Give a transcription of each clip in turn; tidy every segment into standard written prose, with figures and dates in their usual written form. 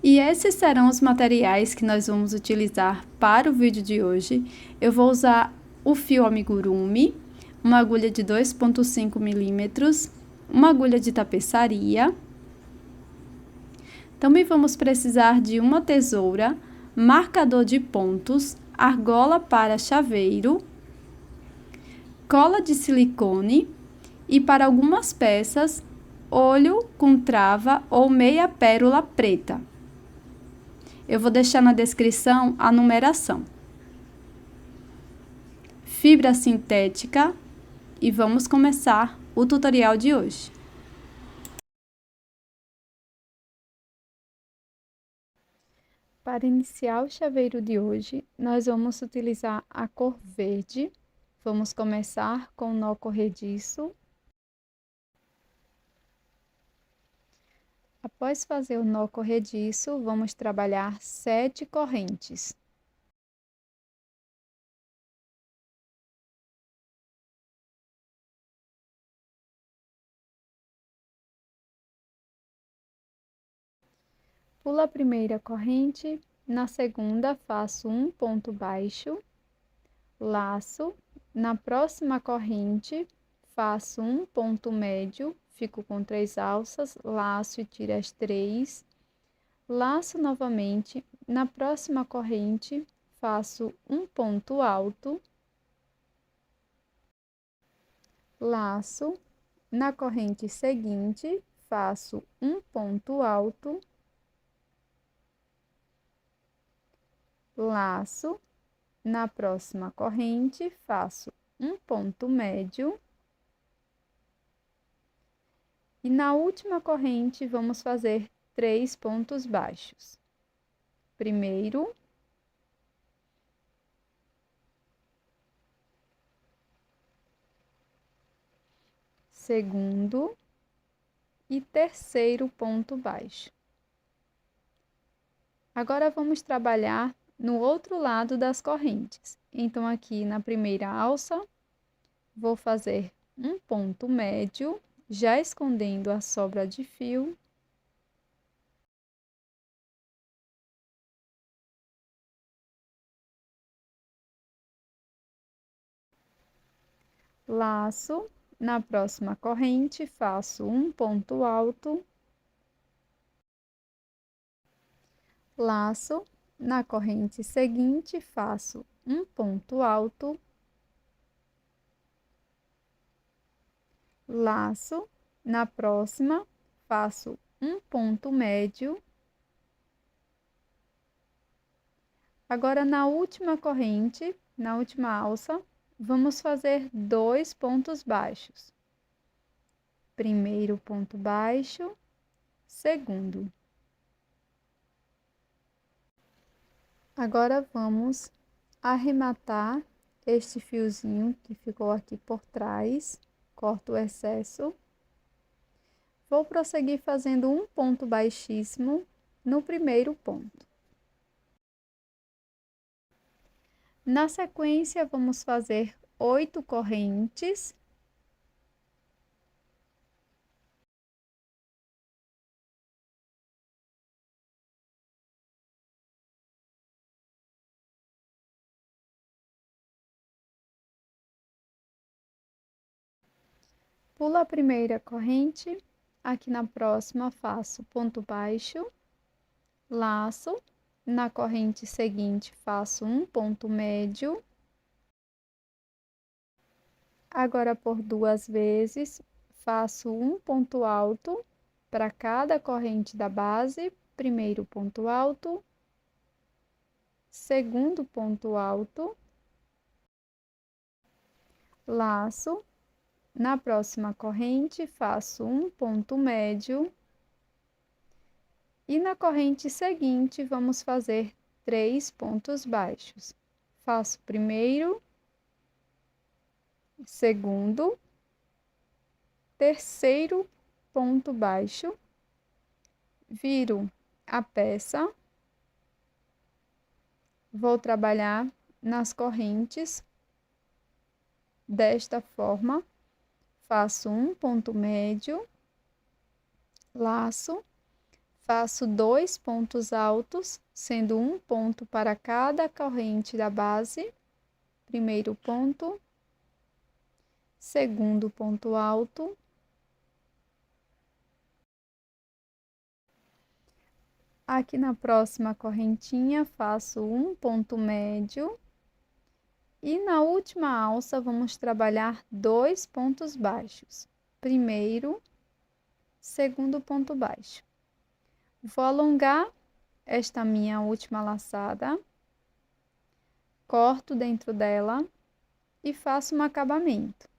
E esses serão os materiais que nós vamos utilizar para o vídeo de hoje. Eu vou usar o fio amigurumi, uma agulha de 2,5 milímetros, uma agulha de tapeçaria. Também vamos precisar de uma tesoura, marcador de pontos, argola para chaveiro, cola de silicone e, para algumas peças, olho com trava ou meia pérola preta. Eu vou deixar na descrição a numeração. Fibra sintética e vamos começar o tutorial de hoje. Para iniciar o chaveiro de hoje, nós vamos utilizar a cor verde. Vamos começar com o nó corrediço. Após fazer o nó corrediço, vamos trabalhar 7 correntes. Pulo a primeira corrente, na segunda faço um ponto baixo, laço, na próxima corrente faço um ponto médio, fico com 3 alças, laço e tiro as 3, laço novamente, na próxima corrente faço um ponto alto, laço, na corrente seguinte faço um ponto alto, laço, na próxima corrente faço um ponto médio e na última corrente vamos fazer 3 pontos baixos. Primeiro, segundo e terceiro ponto baixo. Agora vamos trabalhar no outro lado das correntes. Então, aqui na primeira alça, vou fazer um ponto médio, já escondendo a sobra de fio. Laço, na próxima corrente, faço um ponto alto. Laço, na corrente seguinte, faço um ponto alto. Laço, na próxima, faço um ponto médio. Agora, na última corrente, na última alça, vamos fazer 2 pontos baixos. Primeiro ponto baixo, segundo. Agora, vamos arrematar este fiozinho que ficou aqui por trás, corto o excesso. Vou prosseguir fazendo um ponto baixíssimo no primeiro ponto. Na sequência, vamos fazer 8 correntes. Pulo a primeira corrente, aqui na próxima faço ponto baixo, laço, na corrente seguinte faço um ponto médio. Agora, por 2 vezes, faço um ponto alto para cada corrente da base, primeiro ponto alto, segundo ponto alto, laço, na próxima corrente faço um ponto médio e na corrente seguinte vamos fazer 3 pontos baixos. Faço primeiro, segundo, terceiro ponto baixo, viro a peça, vou trabalhar nas correntes desta forma, faço um ponto médio, laço, Faço 2 pontos altos, sendo um ponto para cada corrente da base. Primeiro ponto, segundo ponto alto, aqui na próxima correntinha faço um ponto médio e na última alça vamos trabalhar 2 pontos baixos. Primeiro, segundo ponto baixo. Vou alongar esta minha última laçada, corto dentro dela e faço um acabamento.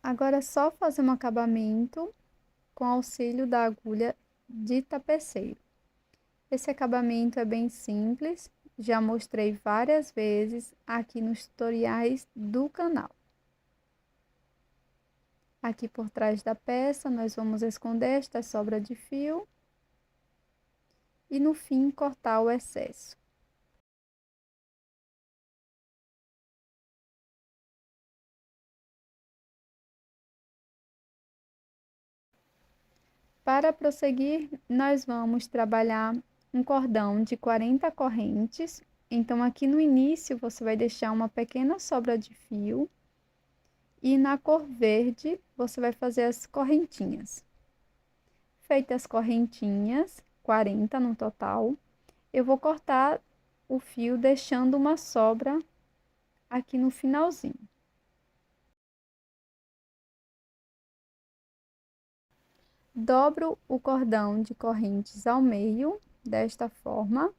Agora é só fazer um acabamento com auxílio da agulha de tapeceiro. Esse acabamento é bem simples, já mostrei várias vezes aqui nos tutoriais do canal. Aqui por trás da peça nós vamos esconder esta sobra de fio e no fim cortar o excesso. Para prosseguir, nós vamos trabalhar um cordão de 40 correntes. Então, aqui no início, você vai deixar uma pequena sobra de fio. E na cor verde, você vai fazer as correntinhas. Feitas as correntinhas, 40 no total, eu vou cortar o fio deixando uma sobra aqui no finalzinho. Dobro o cordão de correntes ao meio, desta forma.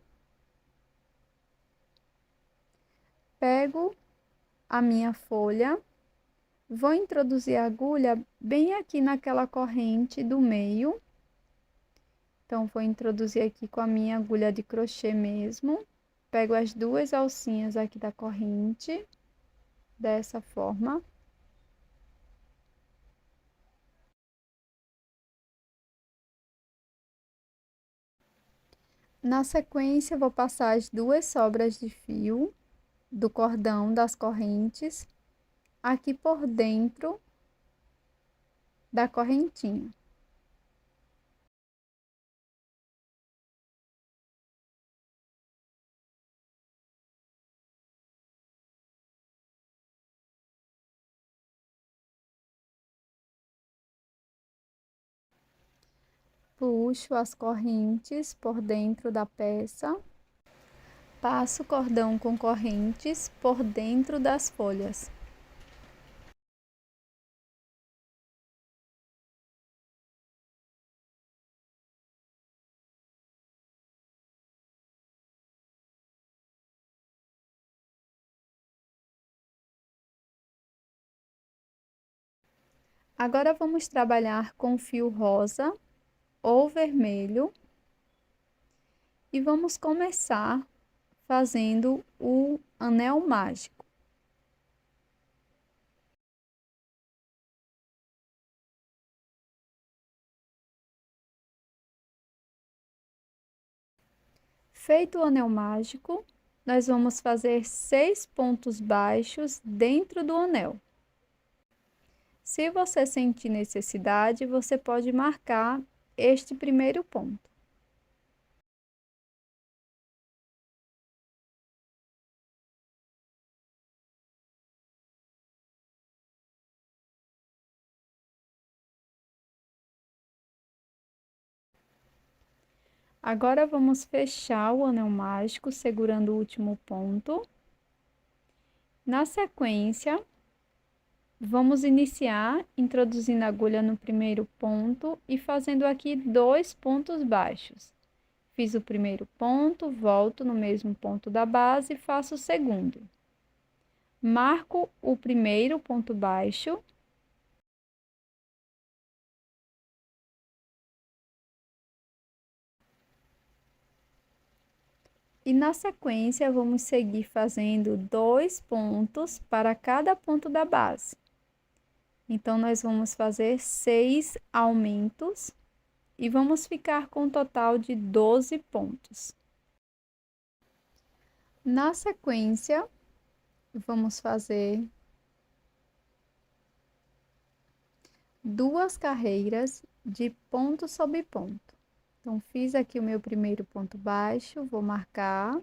Pego a minha folha, vou introduzir a agulha bem aqui naquela corrente do meio. Então, vou introduzir aqui com a minha agulha de crochê mesmo. Pego as duas alcinhas aqui da corrente, dessa forma. Na sequência, vou passar as duas sobras de fio do cordão das correntes aqui por dentro da correntinha. Puxo as correntes por dentro da peça. Passo o cordão com correntes por dentro das folhas. Agora vamos trabalhar com fio rosa ou vermelho e vamos começar fazendo o anel mágico. Feito o anel mágico, nós vamos fazer 6 pontos baixos dentro do anel. Se você sentir necessidade, você pode marcar este primeiro ponto. Agora, vamos fechar o anel mágico segurando o último ponto. Na sequência, vamos iniciar introduzindo a agulha no primeiro ponto e fazendo aqui 2 pontos baixos. Fiz o primeiro ponto, volto no mesmo ponto da base e faço o segundo. Marco o primeiro ponto baixo. E na sequência, vamos seguir fazendo 2 pontos para cada ponto da base. Então, nós vamos fazer 6 aumentos e vamos ficar com um total de 12 pontos. Na sequência, vamos fazer 2 carreiras de ponto sobre ponto. Então, fiz aqui o meu primeiro ponto baixo, vou marcar.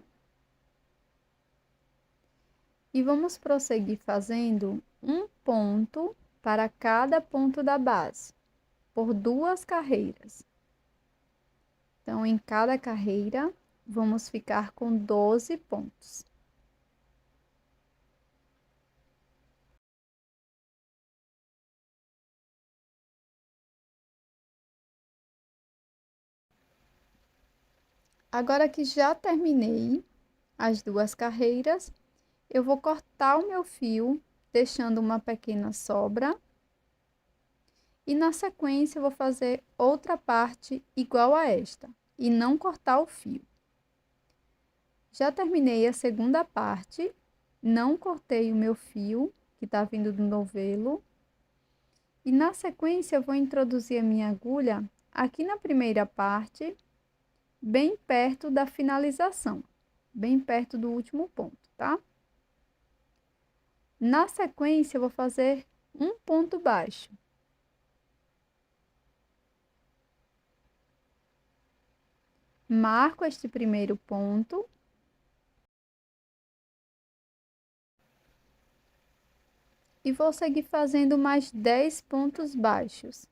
E vamos prosseguir fazendo um ponto para cada ponto da base, por 2 carreiras. Então, em cada carreira, vamos ficar com 12 pontos. Agora que já terminei as 2 carreiras, eu vou cortar o meu fio, deixando uma pequena sobra. E na sequência, eu vou fazer outra parte igual a esta, e não cortar o fio. Já terminei a segunda parte, não cortei o meu fio, que tá vindo do novelo. E na sequência, eu vou introduzir a minha agulha aqui na primeira parte, bem perto da finalização, bem perto do último ponto, tá? Na sequência, eu vou fazer um ponto baixo. Marco este primeiro ponto. E vou seguir fazendo mais 10 pontos baixos.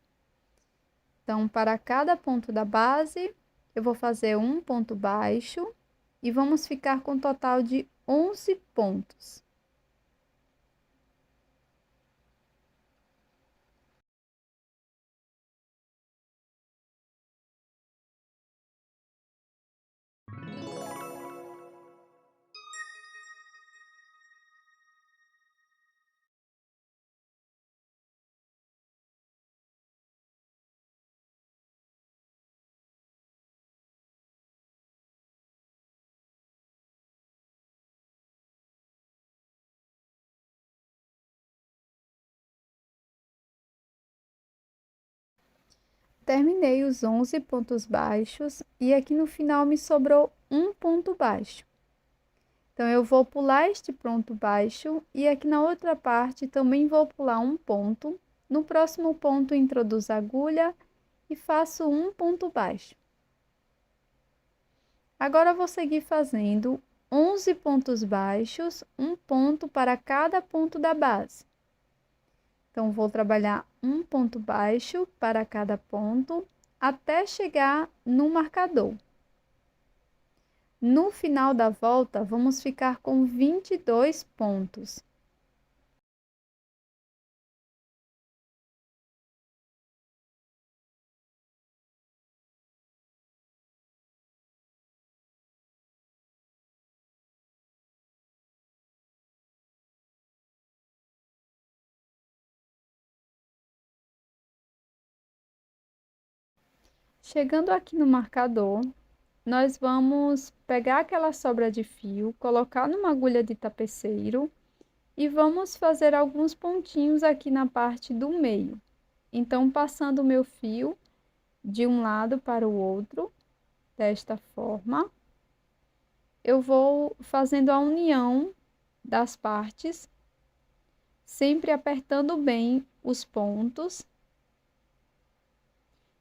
Então, para cada ponto da base, eu vou fazer um ponto baixo e vamos ficar com um total de 11 pontos. Terminei os 11 pontos baixos e aqui no final me sobrou um ponto baixo. Então, eu vou pular este ponto baixo e aqui na outra parte também vou pular um ponto. No próximo ponto, introduzo a agulha e faço um ponto baixo. Agora, vou seguir fazendo 11 pontos baixos, um ponto para cada ponto da base. Então, vou trabalhar um ponto baixo para cada ponto, até chegar no marcador. No final da volta, vamos ficar com 22 pontos. Chegando aqui no marcador, nós vamos pegar aquela sobra de fio, colocar numa agulha de tapeceiro e vamos fazer alguns pontinhos aqui na parte do meio. Então, passando o meu fio de um lado para o outro, desta forma, eu vou fazendo a união das partes, sempre apertando bem os pontos.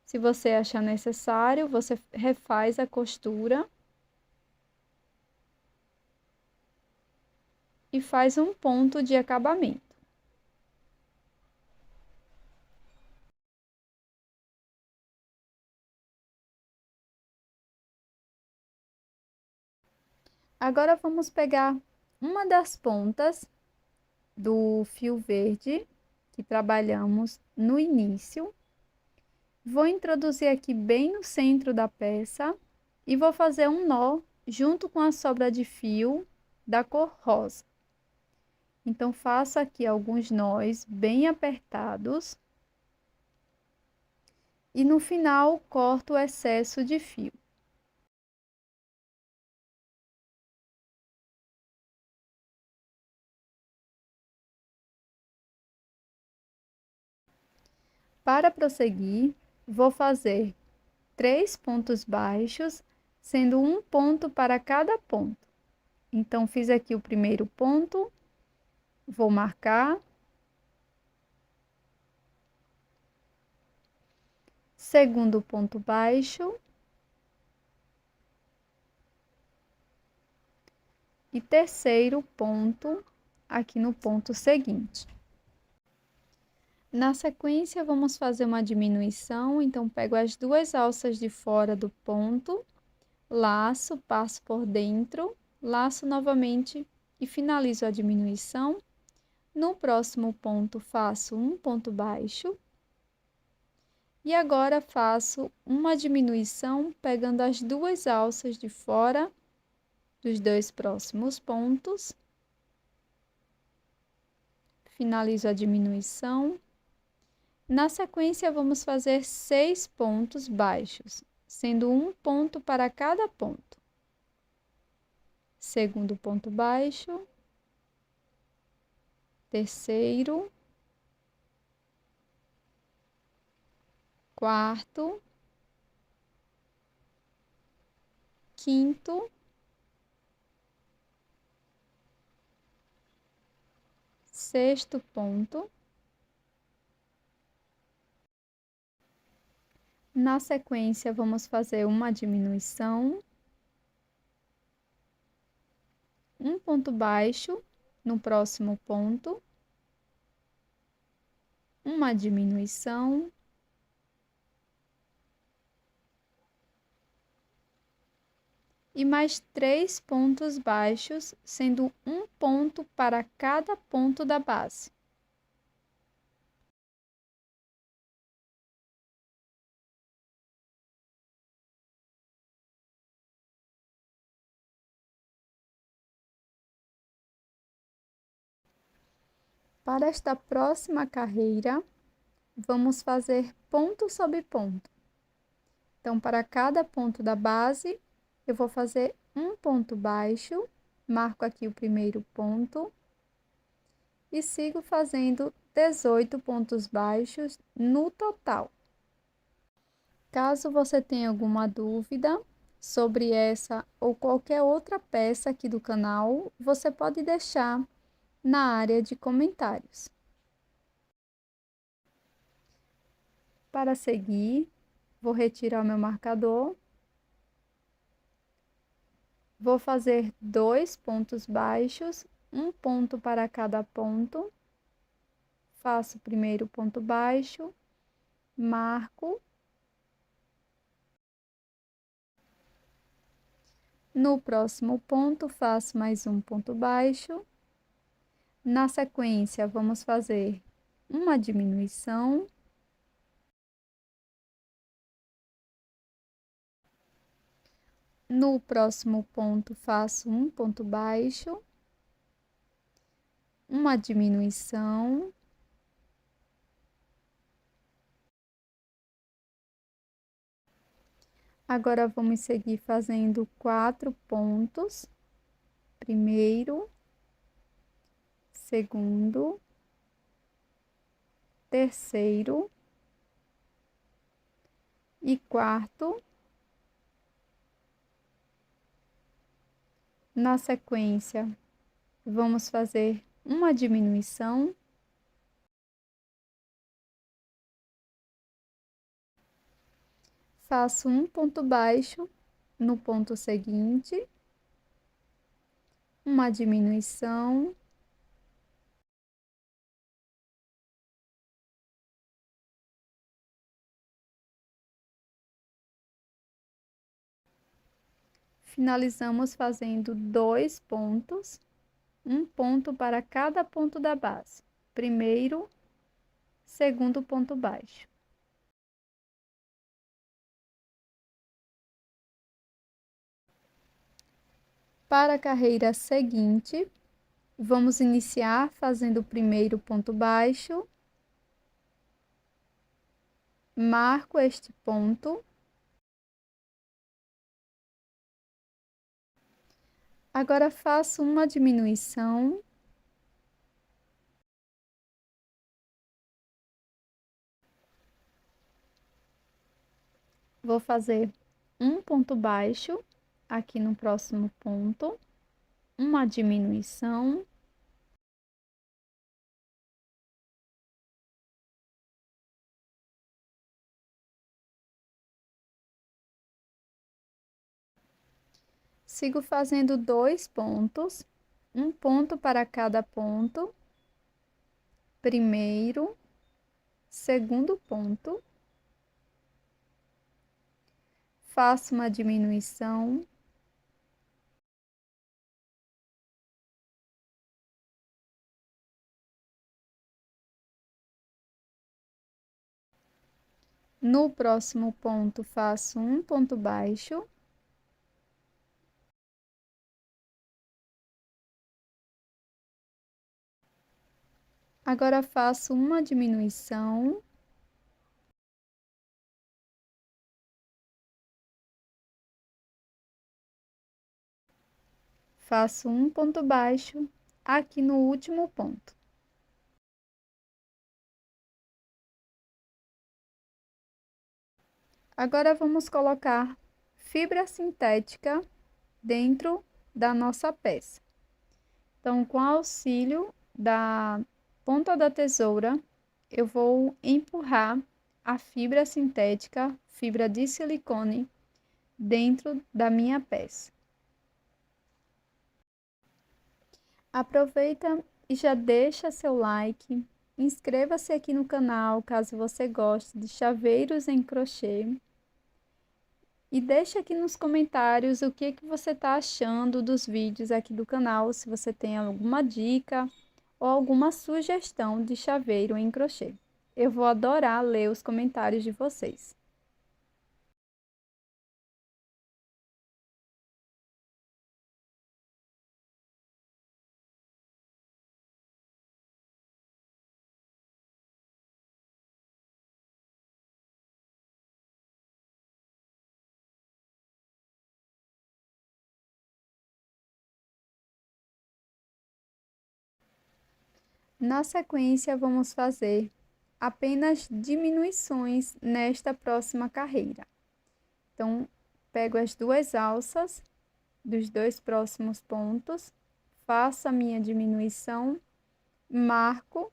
Se você achar necessário, você refaz a costura e faz um ponto de acabamento. Agora, vamos pegar uma das pontas do fio verde que trabalhamos no início. Vou introduzir aqui bem no centro da peça e vou fazer um nó junto com a sobra de fio da cor rosa. Então, faço aqui alguns nós bem apertados e no final corto o excesso de fio. Para prosseguir, vou fazer 3 pontos baixos, sendo um ponto para cada ponto. Então, fiz aqui o primeiro ponto, vou marcar. Segundo ponto baixo. E terceiro ponto aqui no ponto seguinte. Na sequência, vamos fazer uma diminuição, então pego as duas alças de fora do ponto, laço, passo por dentro, laço novamente e finalizo a diminuição. No próximo ponto, faço um ponto baixo. E agora faço uma diminuição, pegando as duas alças de fora dos dois próximos pontos. Finalizo a diminuição. Na sequência, vamos fazer 6 pontos baixos, sendo um ponto para cada ponto. Segundo ponto baixo, terceiro, quarto, quinto, sexto ponto. Na sequência, vamos fazer uma diminuição, um ponto baixo no próximo ponto, uma diminuição, e mais 3 pontos baixos, sendo um ponto para cada ponto da base. Para esta próxima carreira, vamos fazer ponto sobre ponto. Então, para cada ponto da base, eu vou fazer um ponto baixo, marco aqui o primeiro ponto e sigo fazendo 18 pontos baixos no total. Caso você tenha alguma dúvida sobre essa ou qualquer outra peça aqui do canal, você pode deixar na área de comentários. Para seguir, vou retirar o meu marcador. Vou fazer 2 pontos baixos, um ponto para cada ponto. Faço o primeiro ponto baixo, marco. No próximo ponto, faço mais um ponto baixo. Na sequência, vamos fazer uma diminuição. No próximo ponto, faço um ponto baixo, uma diminuição. Agora, vamos seguir fazendo 4 pontos. Primeiro, segundo, terceiro e quarto. Na sequência, vamos fazer uma diminuição. Faço um ponto baixo no ponto seguinte, uma diminuição. Finalizamos fazendo 2 pontos, um ponto para cada ponto da base. Primeiro, segundo ponto baixo. Para a carreira seguinte, vamos iniciar fazendo o primeiro ponto baixo. Marco este ponto. Agora, faço uma diminuição. Vou fazer um ponto baixo aqui no próximo ponto, uma diminuição, sigo fazendo 2 pontos, um ponto para cada ponto, primeiro, segundo ponto, faço uma diminuição, no próximo ponto faço um ponto baixo, agora faço uma diminuição, faço um ponto baixo aqui no último ponto. Agora vamos colocar fibra sintética dentro da nossa peça. Então, com auxílio da ponta da tesoura, eu vou empurrar a fibra sintética, fibra de silicone, dentro da minha peça. Aproveita e já deixa seu like, inscreva-se aqui no canal caso você goste de chaveiros em crochê. E deixa aqui nos comentários o que você está achando dos vídeos aqui do canal, se você tem alguma dica ou alguma sugestão de chaveiro em crochê. Eu vou adorar ler os comentários de vocês. Na sequência, vamos fazer apenas diminuições nesta próxima carreira. Então, pego as 2 alças dos 2 próximos pontos, faço a minha diminuição, marco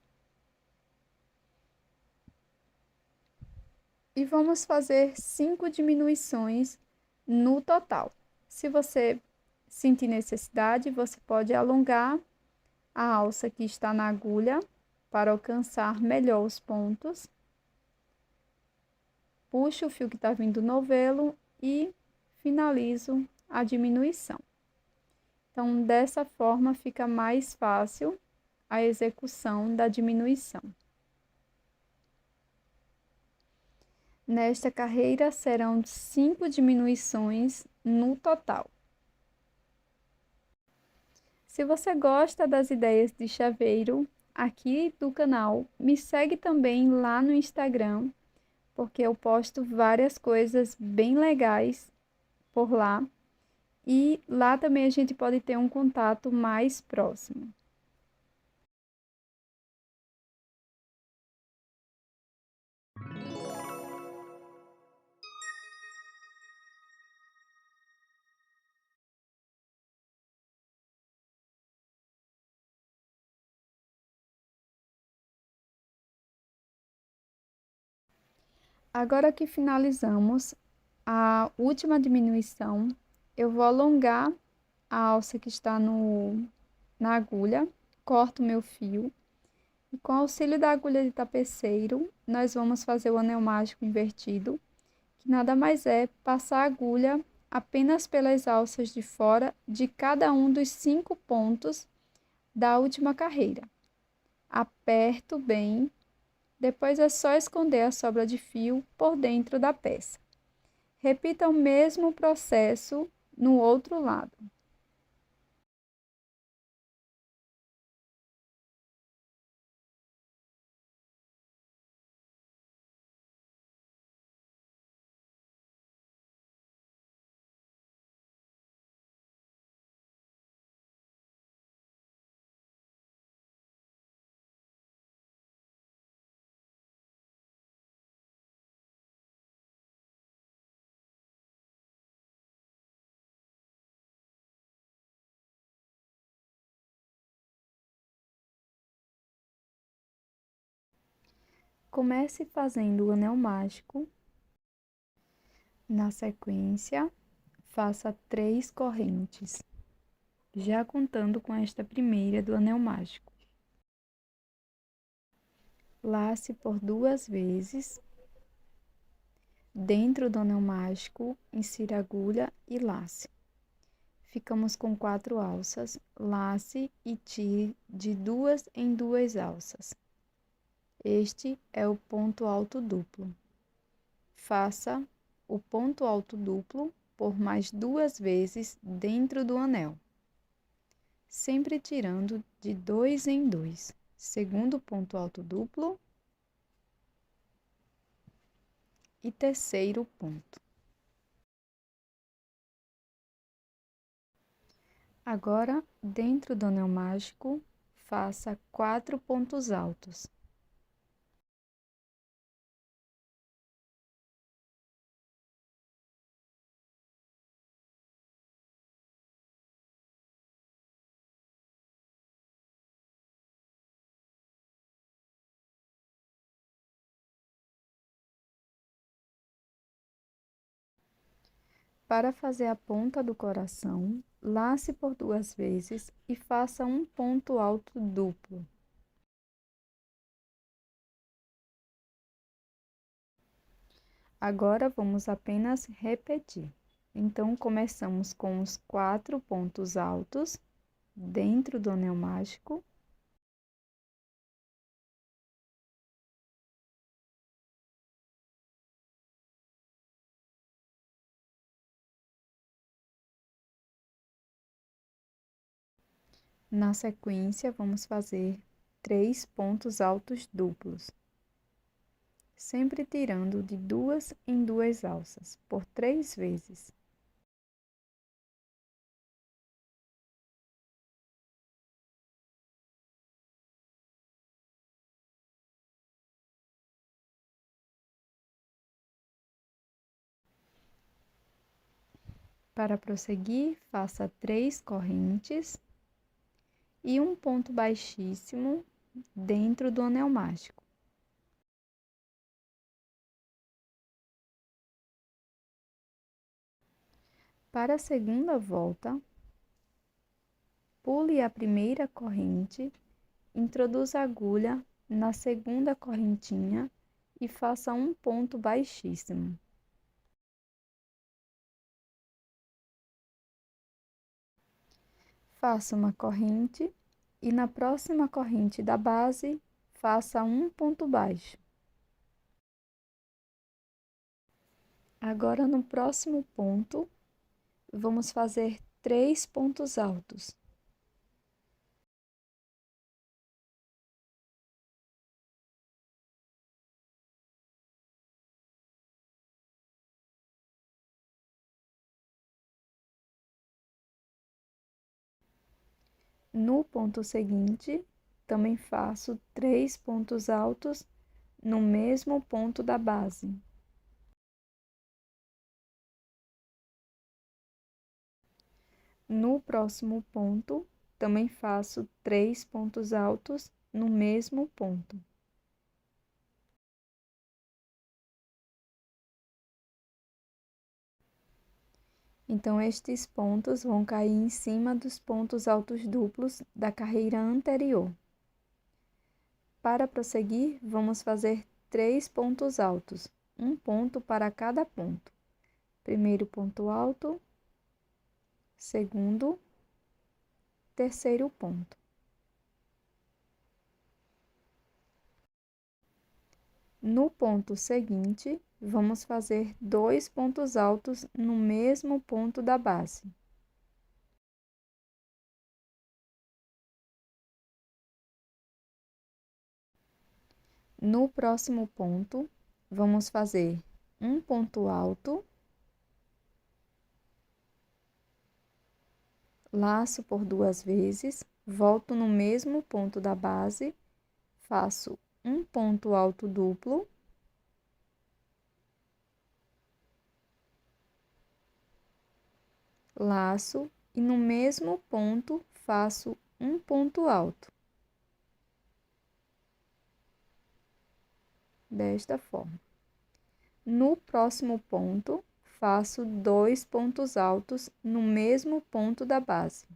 e vamos fazer 5 diminuições no total. Se você sentir necessidade, você pode alongar a alça que está na agulha para alcançar melhor os pontos. Puxo o fio que está vindo do novelo e finalizo a diminuição. Então, dessa forma, fica mais fácil a execução da diminuição. Nesta carreira, serão 5 diminuições no total. Se você gosta das ideias de chaveiro aqui do canal, me segue também lá no Instagram, porque eu posto várias coisas bem legais por lá. E lá também a gente pode ter um contato mais próximo. Agora que finalizamos a última diminuição, eu vou alongar a alça que está na agulha, corto meu fio e com auxílio da agulha de tapeceiro, nós vamos fazer o anel mágico invertido, que nada mais é passar a agulha apenas pelas alças de fora de cada um dos 5 pontos da última carreira. Aperto bem, depois é só esconder a sobra de fio por dentro da peça. Repita o mesmo processo no outro lado. Comece fazendo o anel mágico. Na sequência, faça 3 correntes, já contando com esta primeira do anel mágico. Lace por 2 vezes. Dentro do anel mágico, insira agulha e lace. Ficamos com 4 alças, lace e tire de 2 em 2 alças. Este é o ponto alto duplo. Faça o ponto alto duplo por mais 2 vezes dentro do anel, sempre tirando de 2 em 2. Segundo ponto alto duplo e terceiro ponto. Agora, dentro do anel mágico, faça 4 pontos altos. Para fazer a ponta do coração, lace por 2 vezes e faça um ponto alto duplo. Agora, vamos apenas repetir. Então, começamos com os 4 pontos altos dentro do anel mágico. Na sequência, vamos fazer 3 pontos altos duplos, sempre tirando de 2 em 2 alças, por 3 vezes. Para prosseguir, faça 3 correntes e um ponto baixíssimo dentro do anel mágico. Para a segunda volta, pule a primeira corrente, introduza a agulha na segunda correntinha e faça um ponto baixíssimo. Faça uma corrente e na próxima corrente da base, faça um ponto baixo. Agora, no próximo ponto, vamos fazer 3 pontos altos. No ponto seguinte, também faço 3 pontos altos no mesmo ponto da base. No próximo ponto, também faço 3 pontos altos no mesmo ponto. Então, estes pontos vão cair em cima dos pontos altos duplos da carreira anterior. Para prosseguir, vamos fazer 3 pontos altos, um ponto para cada ponto. Primeiro ponto alto, segundo, terceiro ponto. No ponto seguinte, vamos fazer 2 pontos altos no mesmo ponto da base. No próximo ponto, vamos fazer um ponto alto, laço por 2 vezes, volto no mesmo ponto da base, faço um ponto alto duplo, laço e no mesmo ponto faço um ponto alto. desta forma. No próximo ponto, faço 2 pontos altos no mesmo ponto da base.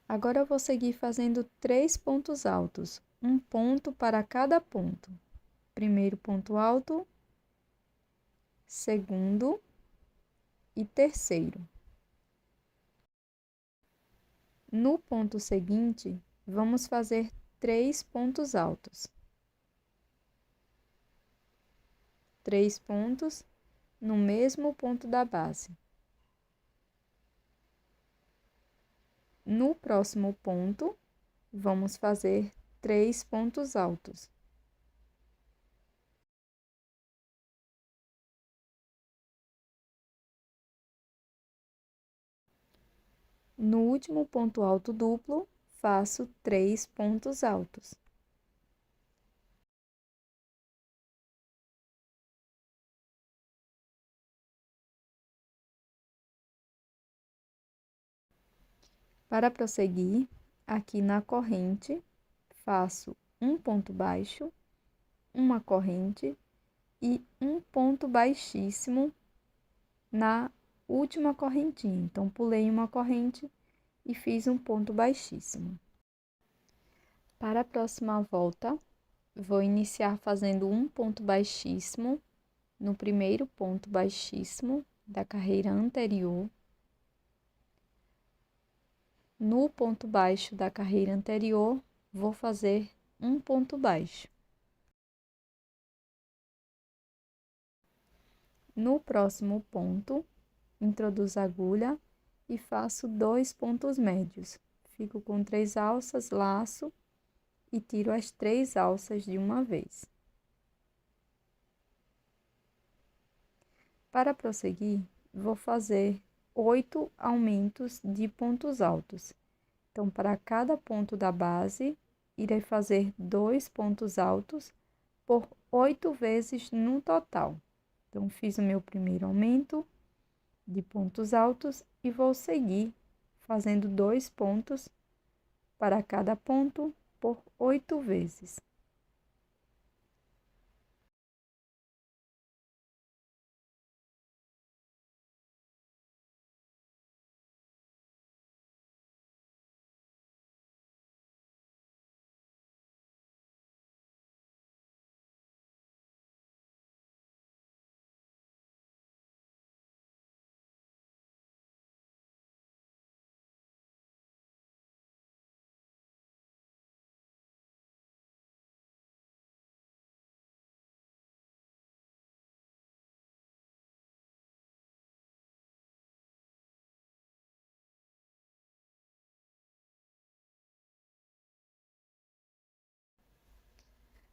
Agora eu vou seguir fazendo 3 pontos altos, um ponto para cada ponto. Primeiro ponto alto, segundo e terceiro. No ponto seguinte, vamos fazer 3 pontos altos. 3 pontos no mesmo ponto da base. No próximo ponto, vamos fazer 3 pontos altos. No último ponto alto duplo, faço 3 pontos altos. Para prosseguir, aqui na corrente, faço um ponto baixo, uma corrente e um ponto baixíssimo na última correntinha. Então, pulei uma corrente e fiz um ponto baixíssimo. Para a próxima volta, vou iniciar fazendo um ponto baixíssimo no primeiro ponto baixíssimo da carreira anterior. No ponto baixo da carreira anterior, vou fazer um ponto baixo. No próximo ponto, introduzo a agulha e faço 2 pontos médios. Fico com 3 alças, laço e tiro as 3 alças de uma vez. Para prosseguir, vou fazer 8 aumentos de pontos altos. Então, para cada ponto da base, irei fazer 2 pontos altos por 8 vezes no total. Então, fiz o meu primeiro aumento de pontos altos e vou seguir fazendo 2 pontos para cada ponto por 8 vezes.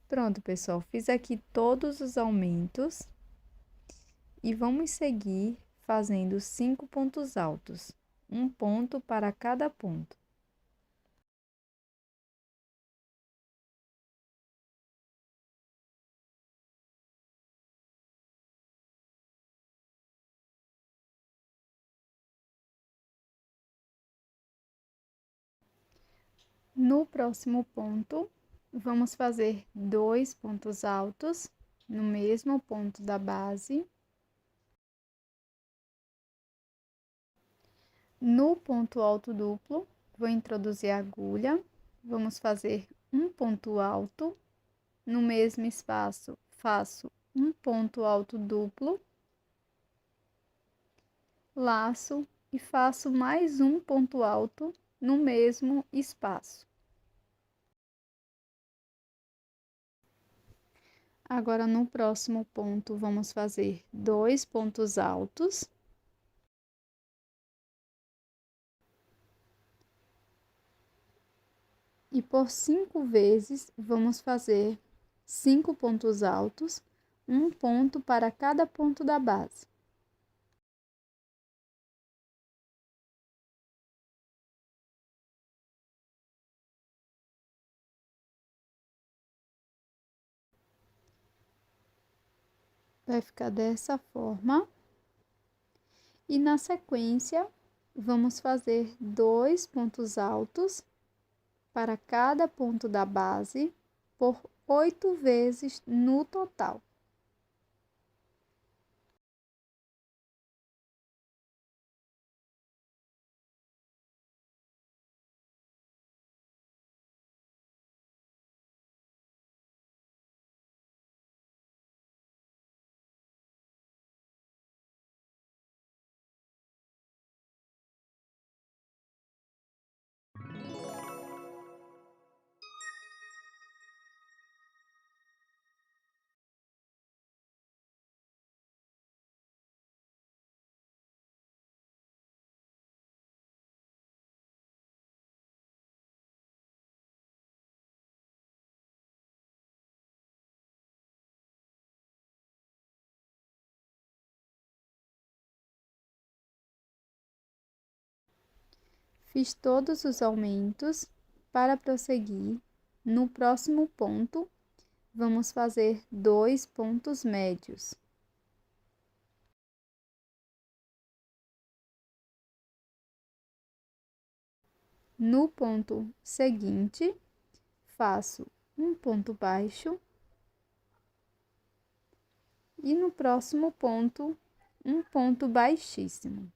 Pronto, pessoal, fiz aqui todos os aumentos e vamos seguir fazendo 5 pontos altos, um ponto para cada ponto. No próximo ponto, vamos fazer 2 pontos altos no mesmo ponto da base. No ponto alto duplo, vou introduzir a agulha, vamos fazer um ponto alto. No mesmo espaço, faço um ponto alto duplo, laço e faço mais um ponto alto no mesmo espaço. Agora, no próximo ponto, vamos fazer 2 pontos altos. E por 5 vezes, vamos fazer 5 pontos altos, um ponto para cada ponto da base. Vai ficar dessa forma. E na sequência, vamos fazer 2 pontos altos para cada ponto da base por 8 vezes no total. Fiz todos os aumentos. Para prosseguir, no próximo ponto, vamos fazer 2 pontos médios. No ponto seguinte, faço um ponto baixo e no próximo ponto, um ponto baixíssimo.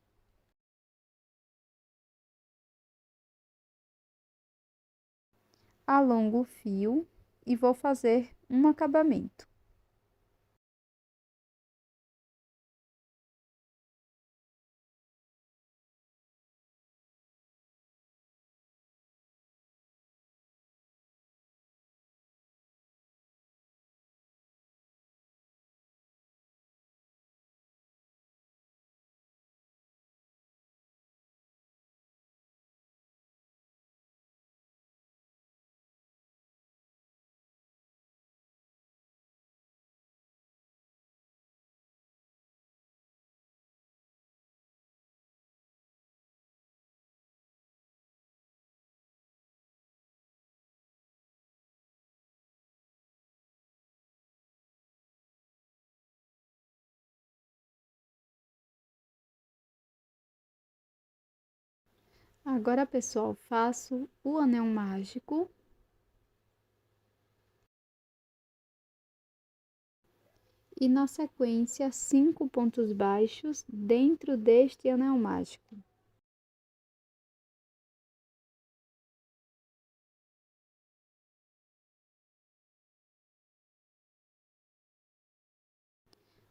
Alongo o fio e vou fazer um acabamento. Agora, pessoal, faço o anel mágico. E na sequência, 5 pontos baixos dentro deste anel mágico.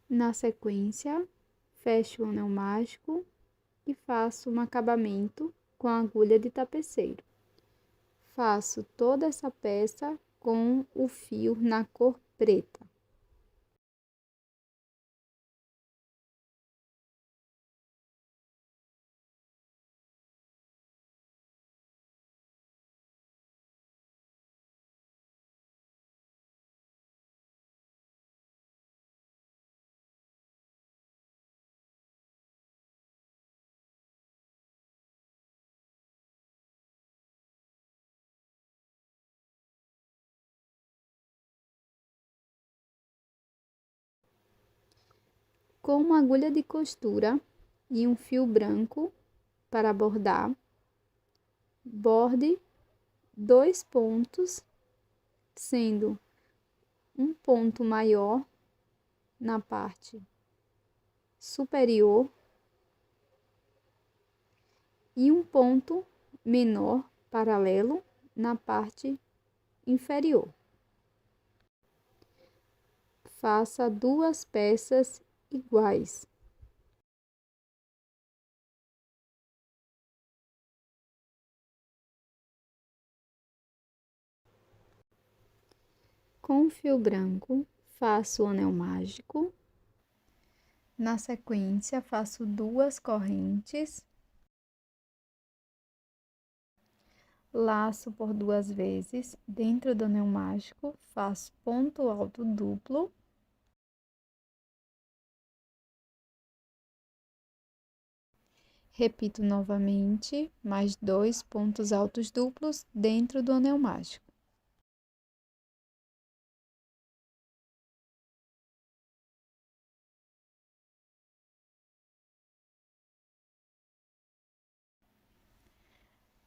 Na sequência, fecho o anel mágico e faço um acabamento com a agulha de tapeceiro. Faço toda essa peça com o fio na cor preta. Com uma agulha de costura e um fio branco para bordar, borde 2 pontos, sendo um ponto maior na parte superior e um ponto menor paralelo na parte inferior. Faça 2 peças iguais. Com fio branco, faço o anel mágico. Na sequência, faço 2 correntes. Laço por 2 vezes. Dentro do anel mágico, faço ponto alto duplo. Repito novamente, mais 2 pontos altos duplos dentro do anel mágico.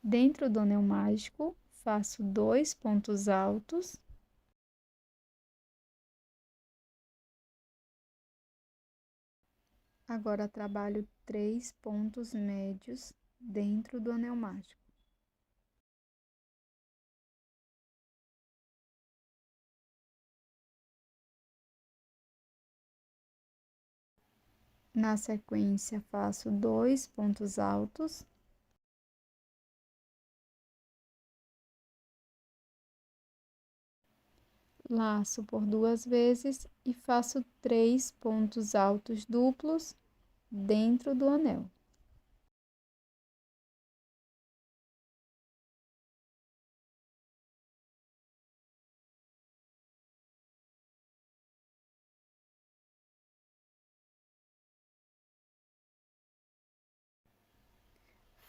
Dentro do anel mágico, faço 2 pontos altos Agora trabalho 3 pontos médios dentro do anel mágico. Na sequência, faço 2 pontos altos. Laço por 2 vezes e faço 3 pontos altos duplos dentro do anel.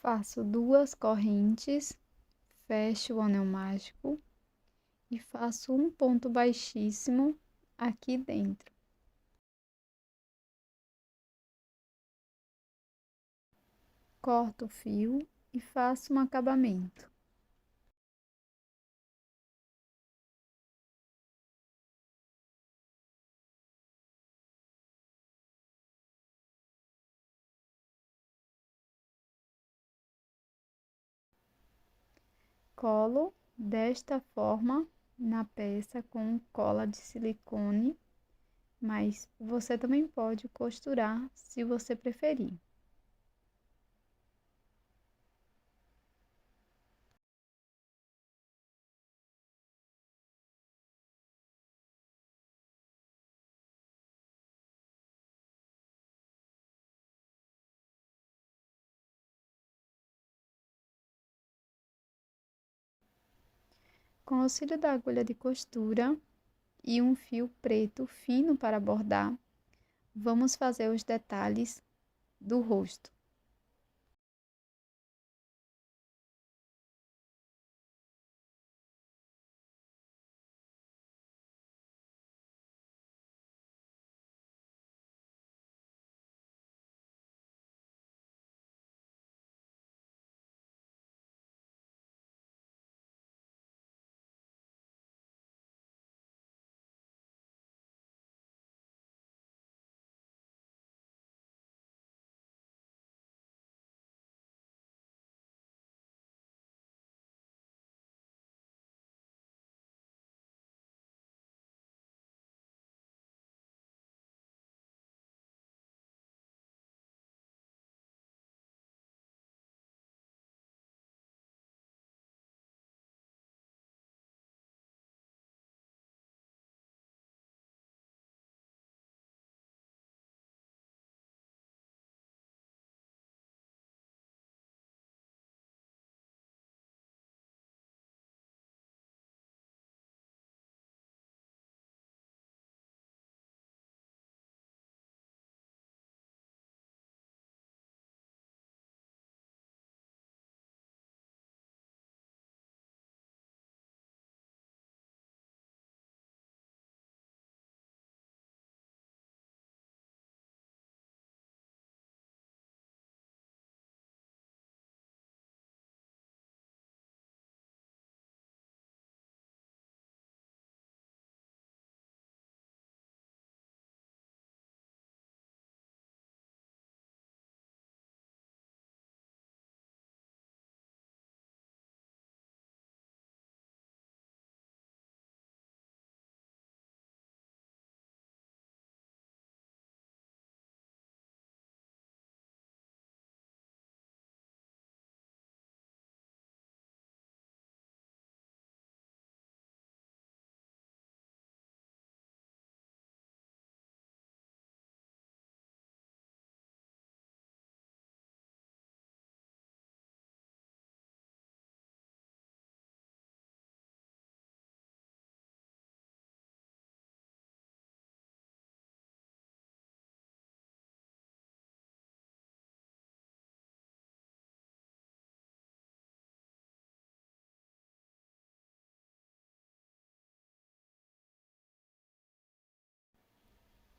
Faço 2 correntes, fecho o anel mágico e faço um ponto baixíssimo aqui dentro. Corto o fio e faço um acabamento. Colo desta forma na peça com cola de silicone, mas você também pode costurar se você preferir. Com auxílio da agulha de costura e um fio preto fino para bordar, vamos fazer os detalhes do rosto.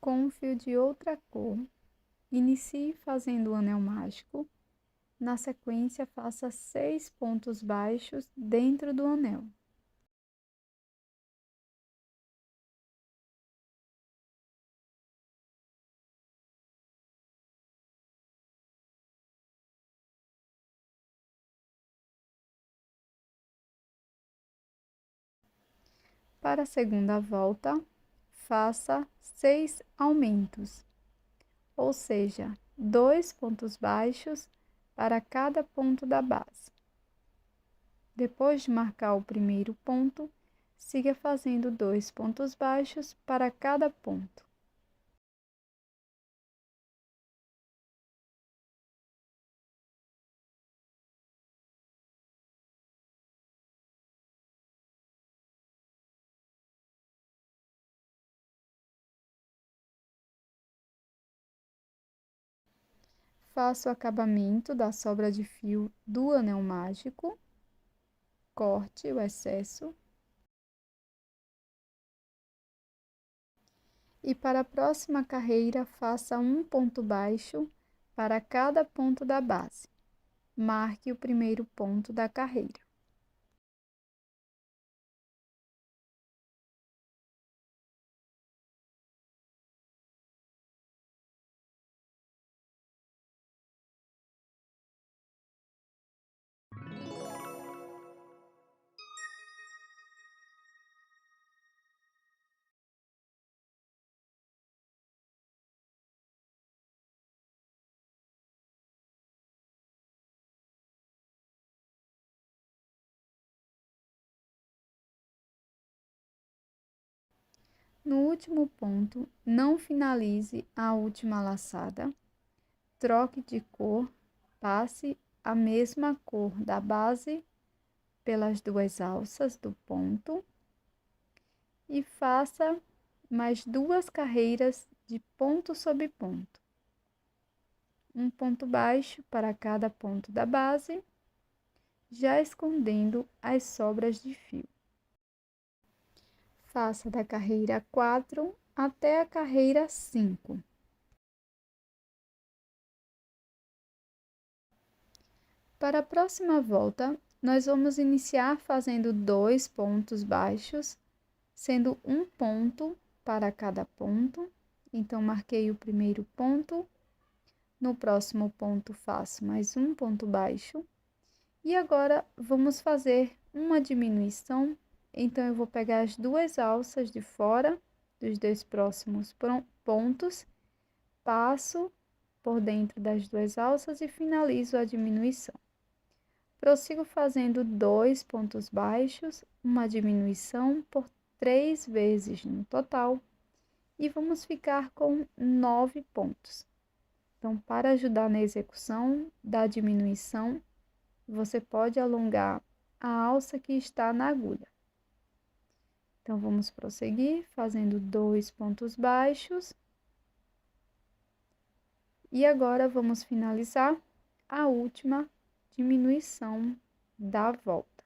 Com um fio de outra cor, inicie fazendo o anel mágico. Na sequência, faça 6 pontos baixos dentro do anel. Para a segunda volta, faça 6 aumentos, ou seja, 2 pontos baixos para cada ponto da base. Depois de marcar o primeiro ponto, siga fazendo 2 pontos baixos para cada ponto. Faça o acabamento da sobra de fio do anel mágico, corte o excesso. E para a próxima carreira, faça um ponto baixo para cada ponto da base. Marque o primeiro ponto da carreira. No último ponto, não finalize a última laçada. Troque de cor, passe a mesma cor da base pelas 2 alças do ponto e faça mais 2 carreiras de ponto sobre ponto. Um ponto baixo para cada ponto da base, já escondendo as sobras de fio. Faça da carreira 4 até a carreira 5. Para a próxima volta, nós vamos iniciar fazendo 2 pontos baixos, sendo um ponto para cada ponto. Então, marquei o primeiro ponto, no próximo ponto faço mais um ponto baixo. E agora, vamos fazer uma diminuição. Então, eu vou pegar as 2 alças de fora dos 2 próximos pontos, passo por dentro das 2 alças e finalizo a diminuição. Prossigo fazendo 2 pontos baixos, uma diminuição por 3 vezes no total, e vamos ficar com 9 pontos. Então, para ajudar na execução da diminuição, você pode alongar a alça que está na agulha. Então, vamos prosseguir fazendo 2 pontos baixos. E agora, vamos finalizar a última diminuição da volta.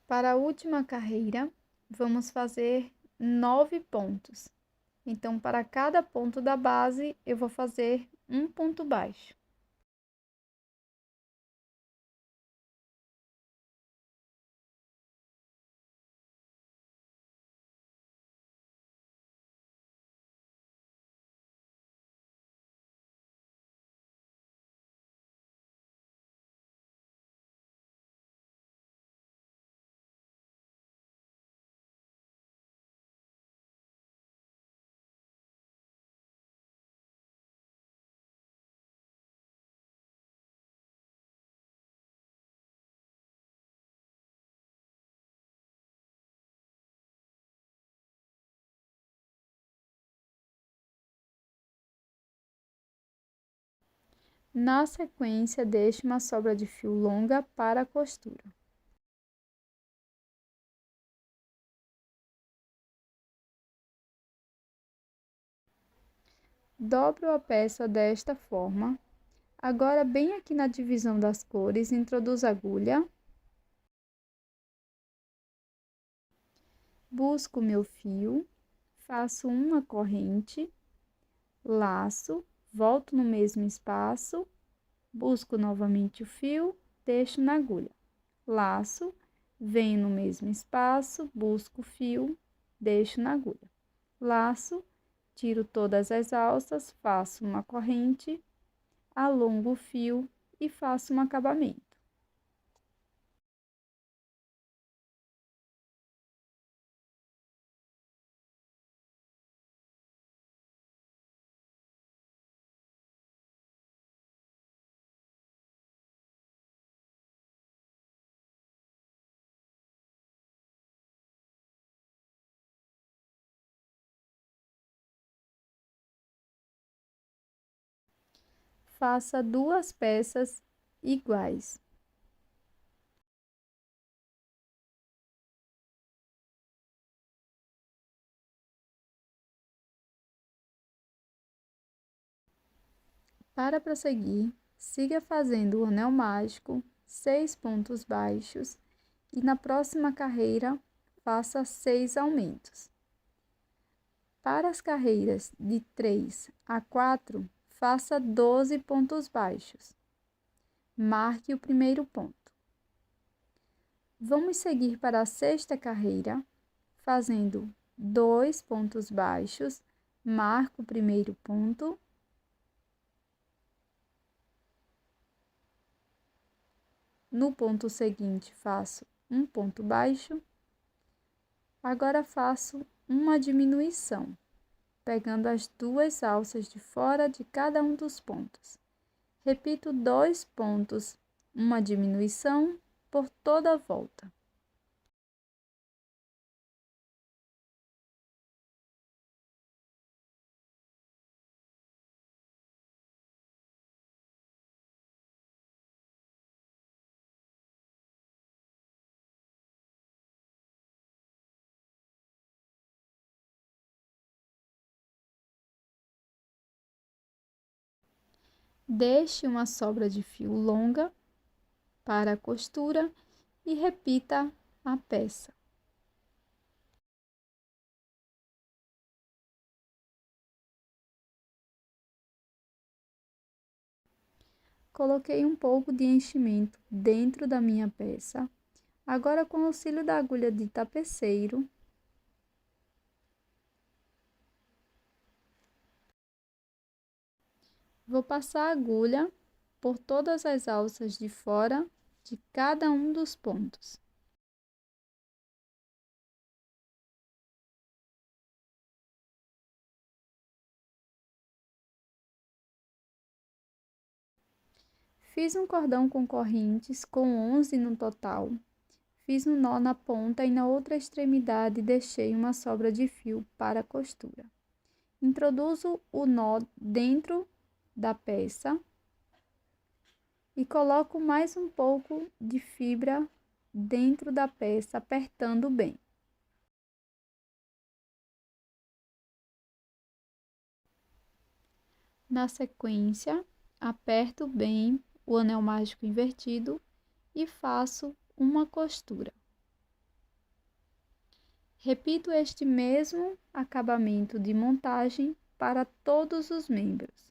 Para a última carreira, vamos fazer 9 pontos. Então, para cada ponto da base, eu vou fazer um ponto baixo. Na sequência, deixe uma sobra de fio longa para a costura. Dobro a peça desta forma. Agora, bem aqui na divisão das cores, introduzo a agulha. Busco o meu fio, faço uma corrente, laço, volto no mesmo espaço, busco novamente o fio, deixo na agulha. Laço, venho no mesmo espaço, busco o fio, deixo na agulha. Laço, tiro todas as alças, faço uma corrente, alongo o fio e faço um acabamento. Faça 2 peças iguais. Para prosseguir, siga fazendo o anel mágico, 6 pontos baixos e na próxima carreira faça 6 aumentos. Para as carreiras de 3 a 4, faça 12 pontos baixos. Marque o primeiro ponto. Vamos seguir para a sexta carreira, fazendo 2 pontos baixos, marco o primeiro ponto. No ponto seguinte, faço um ponto baixo. Agora, faço uma diminuição, pegando as 2 alças de fora de cada um dos pontos. Repito 2 pontos, uma diminuição por toda a volta. Deixe uma sobra de fio longa para a costura e repita a peça. Coloquei um pouco de enchimento dentro da minha peça. Agora, com o auxílio da agulha de tapeceiro, vou passar a agulha por todas as alças de fora de cada um dos pontos. Fiz um cordão com correntes, com 11 no total. Fiz um nó na ponta e na outra extremidade deixei uma sobra de fio para a costura. Introduzo o nó dentro da peça e coloco mais um pouco de fibra dentro da peça, apertando bem. Na sequência, aperto bem o anel mágico invertido e faço uma costura. Repito este mesmo acabamento de montagem para todos os membros.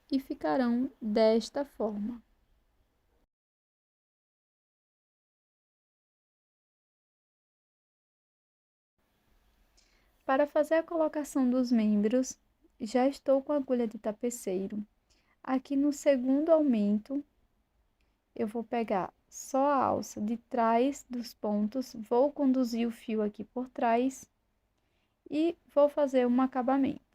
E ficarão desta forma. Para fazer a colocação dos membros, já estou com a agulha de tapeceiro. Aqui no segundo aumento, eu vou pegar só a alça de trás dos pontos, vou conduzir o fio aqui por trás e vou fazer um acabamento.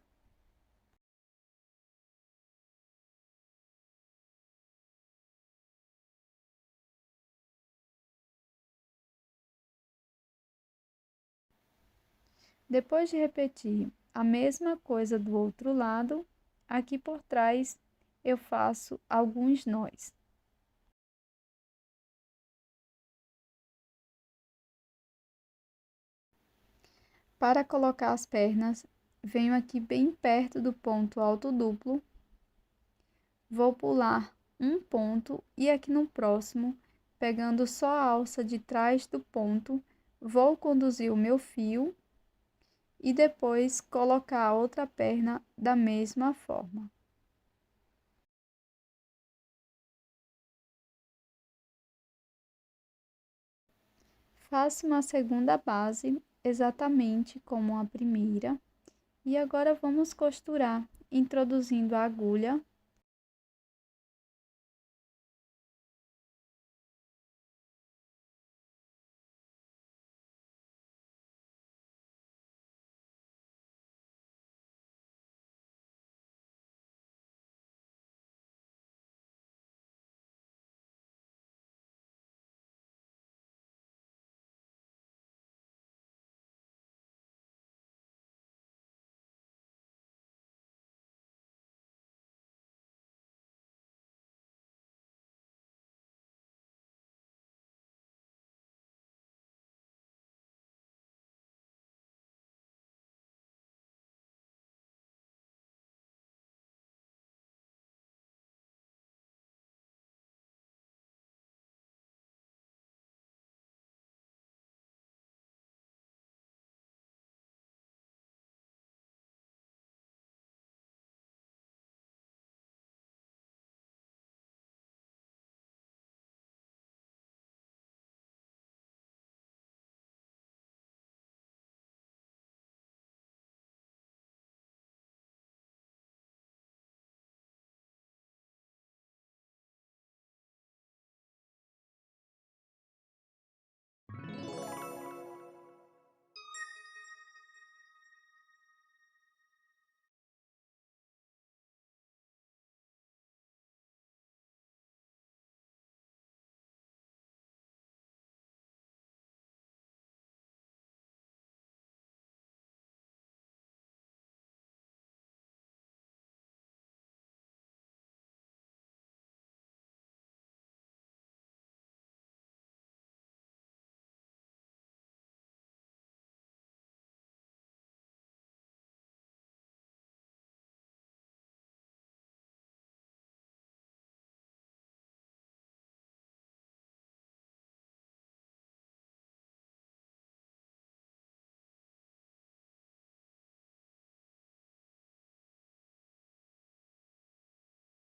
Depois de repetir a mesma coisa do outro lado, aqui por trás eu faço alguns nós. Para colocar as pernas, venho aqui bem perto do ponto alto duplo, vou pular um ponto e aqui no próximo, pegando só a alça de trás do ponto, vou conduzir o meu fio e depois colocar a outra perna da mesma forma. Faço uma segunda base, exatamente como a primeira, e agora vamos costurar, introduzindo a agulha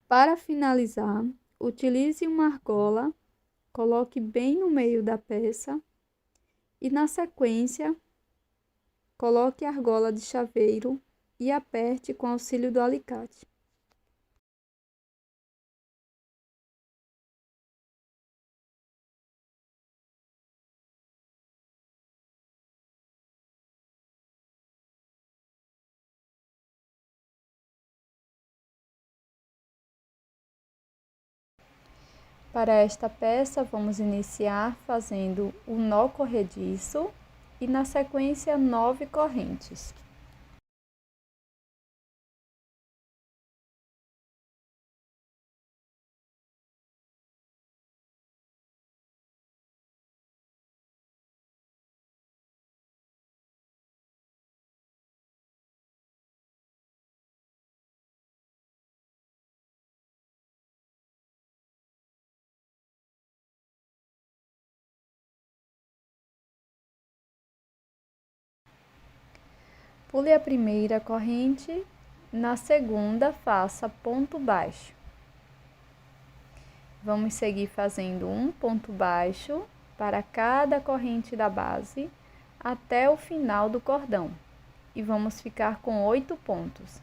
Para finalizar, utilize uma argola, coloque bem no meio da peça e, na sequência, coloque a argola de chaveiro e aperte com auxílio do alicate. Para esta peça, vamos iniciar fazendo o nó corrediço e, na sequência, 9 correntes. Pule a primeira corrente, na segunda faça ponto baixo. Vamos seguir fazendo um ponto baixo para cada corrente da base até o final do cordão e vamos ficar com 8 pontos.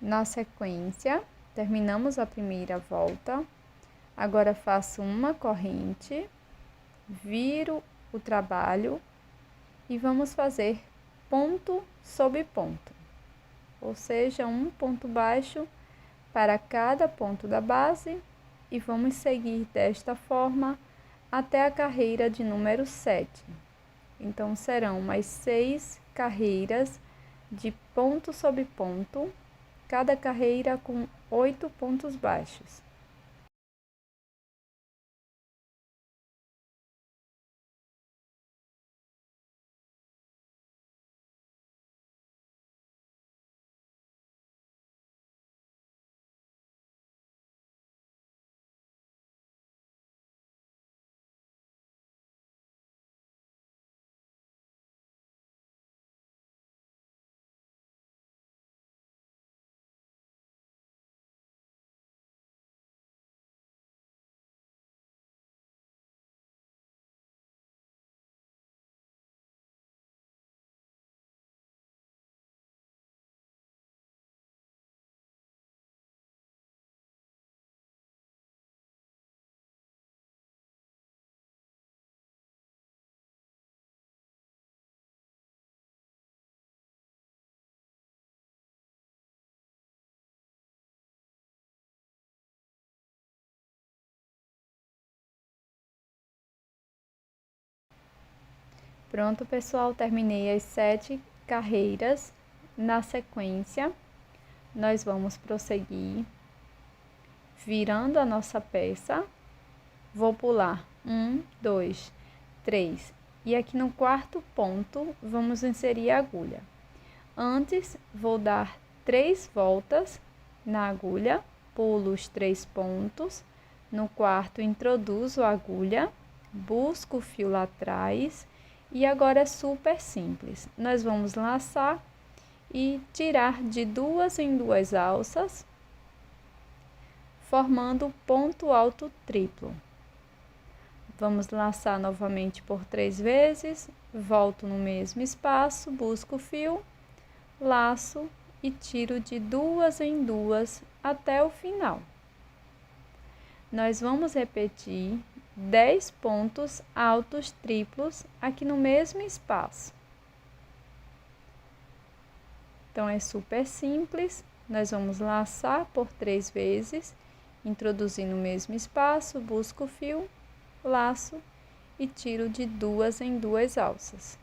Na sequência, terminamos a primeira volta, Agora, faço uma corrente, viro o trabalho e vamos fazer ponto sobre ponto, ou seja, um ponto baixo para cada ponto da base, e vamos seguir desta forma até a carreira de número 7. Então, serão mais 6 carreiras de ponto sobre ponto, cada carreira com 8 pontos baixos. Pronto, pessoal, terminei as 7 carreiras. Na sequência, nós vamos prosseguir virando a nossa peça. Vou pular 1, 2, 3. E aqui no quarto ponto, vamos inserir a agulha. Antes, vou dar 3 voltas na agulha, pulo os 3 pontos. No quarto, introduzo a agulha, busco o fio lá atrás. E agora é super simples. Nós vamos laçar e tirar de 2 em 2 alças, formando ponto alto triplo. Vamos laçar novamente por 3 vezes, volto no mesmo espaço, busco o fio, laço e tiro de 2 em 2 até o final. Nós vamos repetir 10 pontos altos triplos aqui no mesmo espaço. Então, é super simples. Nós vamos laçar por 3 vezes, introduzir no mesmo espaço, busco o fio, laço e tiro de 2 em 2 alças.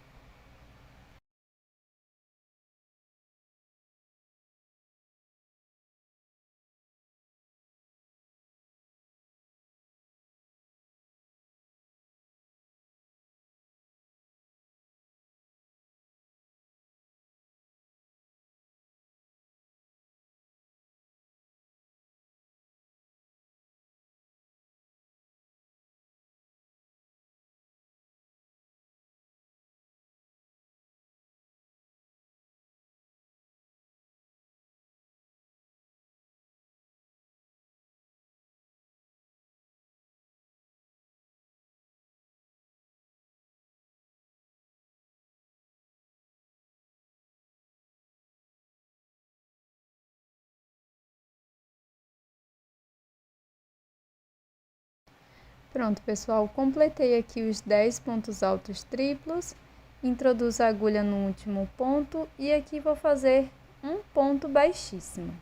Pronto, pessoal, completei aqui os 10 pontos altos triplos, introduzo a agulha no último ponto e aqui vou fazer um ponto baixíssimo.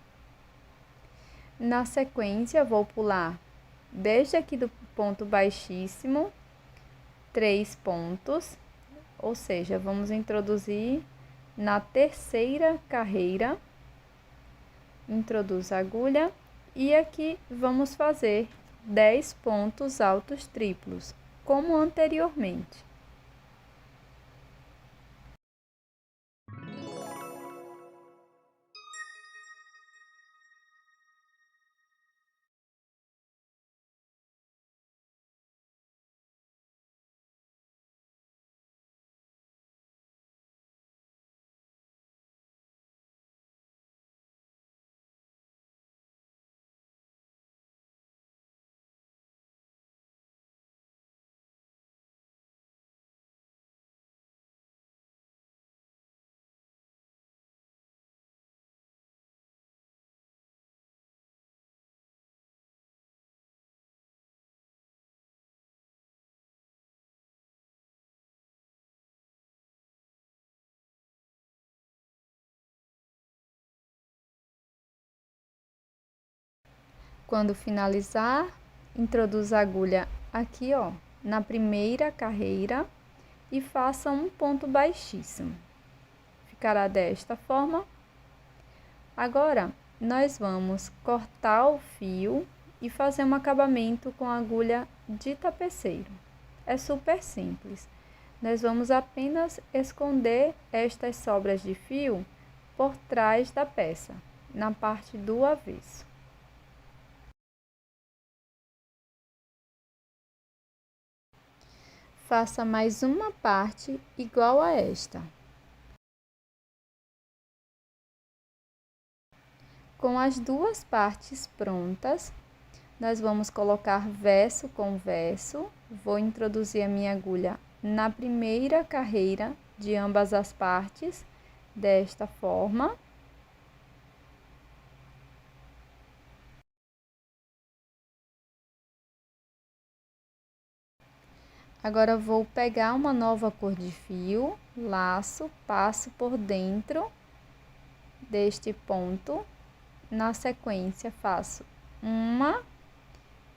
Na sequência, vou pular desde aqui do ponto baixíssimo 3 pontos, ou seja, vamos introduzir na terceira carreira, introduzo a agulha e aqui vamos fazer 10 pontos altos triplos, como anteriormente. Quando finalizar, introduza a agulha aqui, ó, na primeira carreira e faça um ponto baixíssimo. Ficará desta forma. Agora, nós vamos cortar o fio e fazer um acabamento com a agulha de tapeceiro. É super simples. Nós vamos apenas esconder estas sobras de fio por trás da peça, na parte do avesso. Faça mais uma parte igual a esta. Com as duas partes prontas, nós vamos colocar verso com verso. Vou introduzir a minha agulha na primeira carreira de ambas as partes, desta forma. Agora, vou pegar uma nova cor de fio, laço, passo por dentro deste ponto. Na sequência, faço uma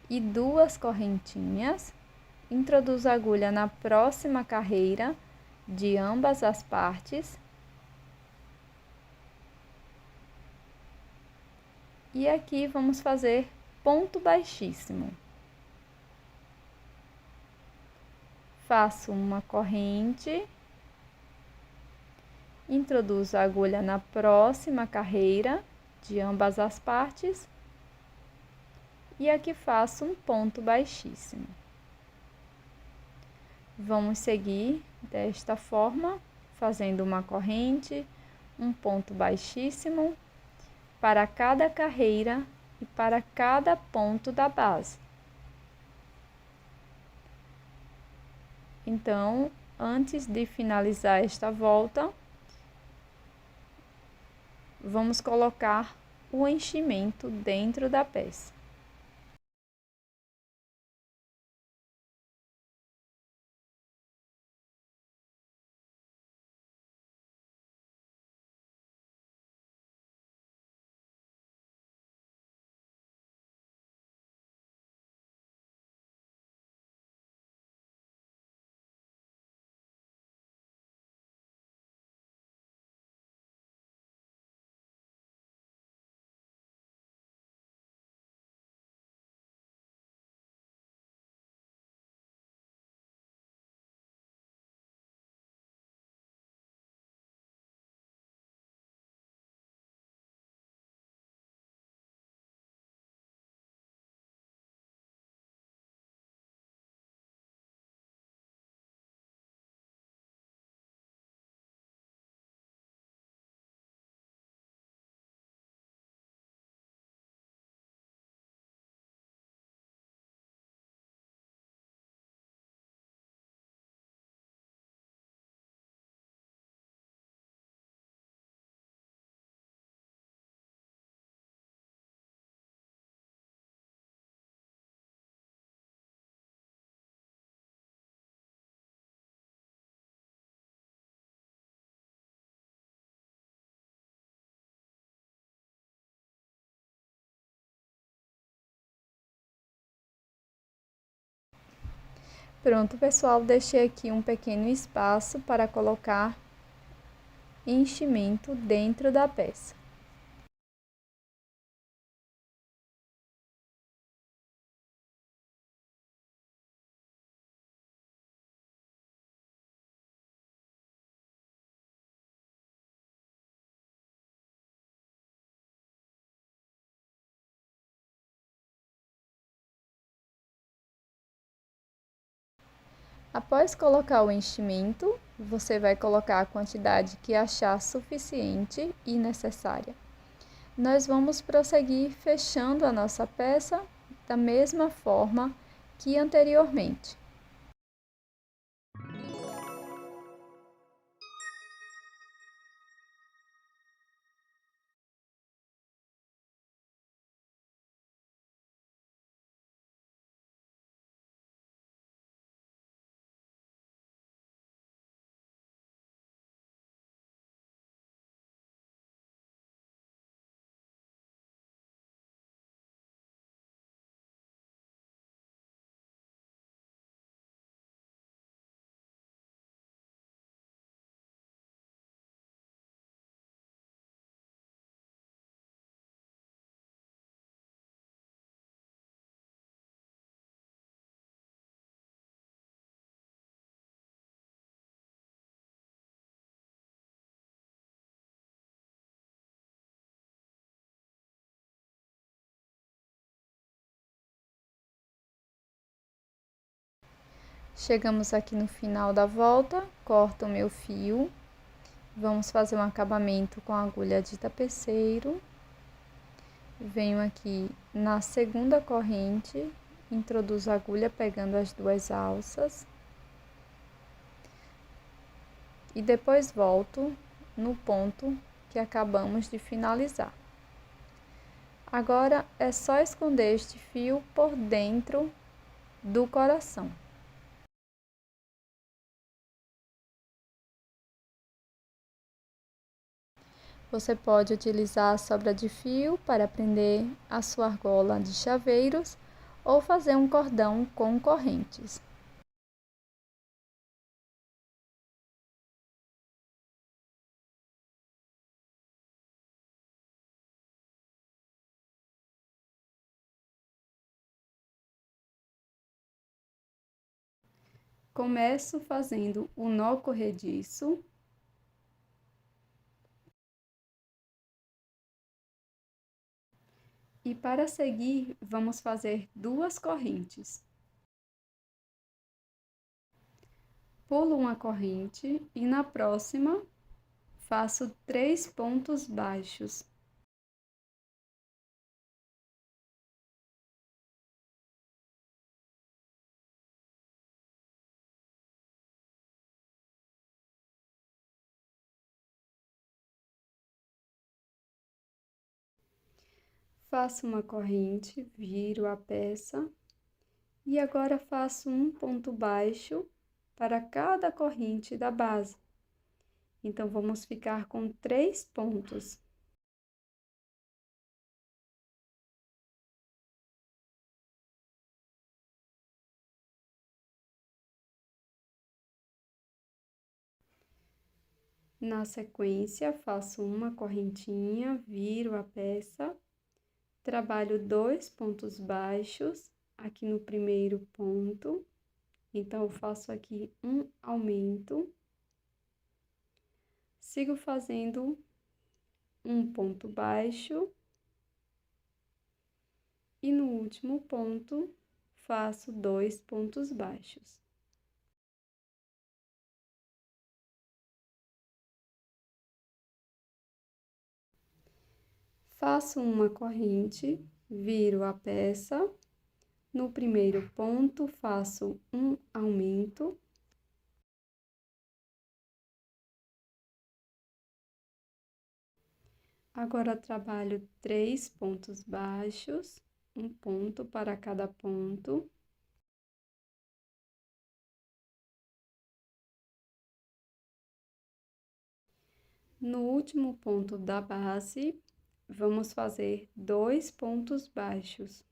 e duas correntinhas. Introduzo a agulha na próxima carreira de ambas as partes. E aqui vamos fazer ponto baixíssimo. Faço uma corrente, introduzo a agulha na próxima carreira de ambas as partes e aqui faço um ponto baixíssimo. Vamos seguir desta forma, fazendo uma corrente, um ponto baixíssimo para cada carreira e para cada ponto da base. Então, antes de finalizar esta volta, vamos colocar o enchimento dentro da peça. Pronto, pessoal, deixei aqui um pequeno espaço para colocar enchimento dentro da peça. Após colocar o enchimento, você vai colocar a quantidade que achar suficiente e necessária. Nós vamos prosseguir fechando a nossa peça da mesma forma que anteriormente. Chegamos aqui no final da volta, corto o meu fio. Vamos fazer um acabamento com a agulha de tapeceiro. Venho aqui na segunda corrente, introduzo a agulha pegando as duas alças. E depois volto no ponto que acabamos de finalizar. Agora é só esconder este fio por dentro do coração. Você pode utilizar a sobra de fio para prender a sua argola de chaveiros ou fazer um cordão com correntes. Começo fazendo o nó corrediço. E para seguir, vamos fazer duas correntes. Pulo uma corrente e na próxima faço 3 pontos baixos. Faço uma corrente, viro a peça e agora faço um ponto baixo para cada corrente da base. Então, vamos ficar com 3 pontos. Na sequência, faço uma correntinha, viro a peça, trabalho 2 pontos baixos aqui no primeiro ponto. Então, eu faço aqui um aumento. Sigo fazendo um ponto baixo. E no último ponto, faço 2 pontos baixos. Faço uma corrente, viro a peça. No primeiro ponto, faço um aumento. Agora, trabalho 3 pontos baixos, um ponto para cada ponto. No último ponto da base, vamos fazer 2 pontos baixos.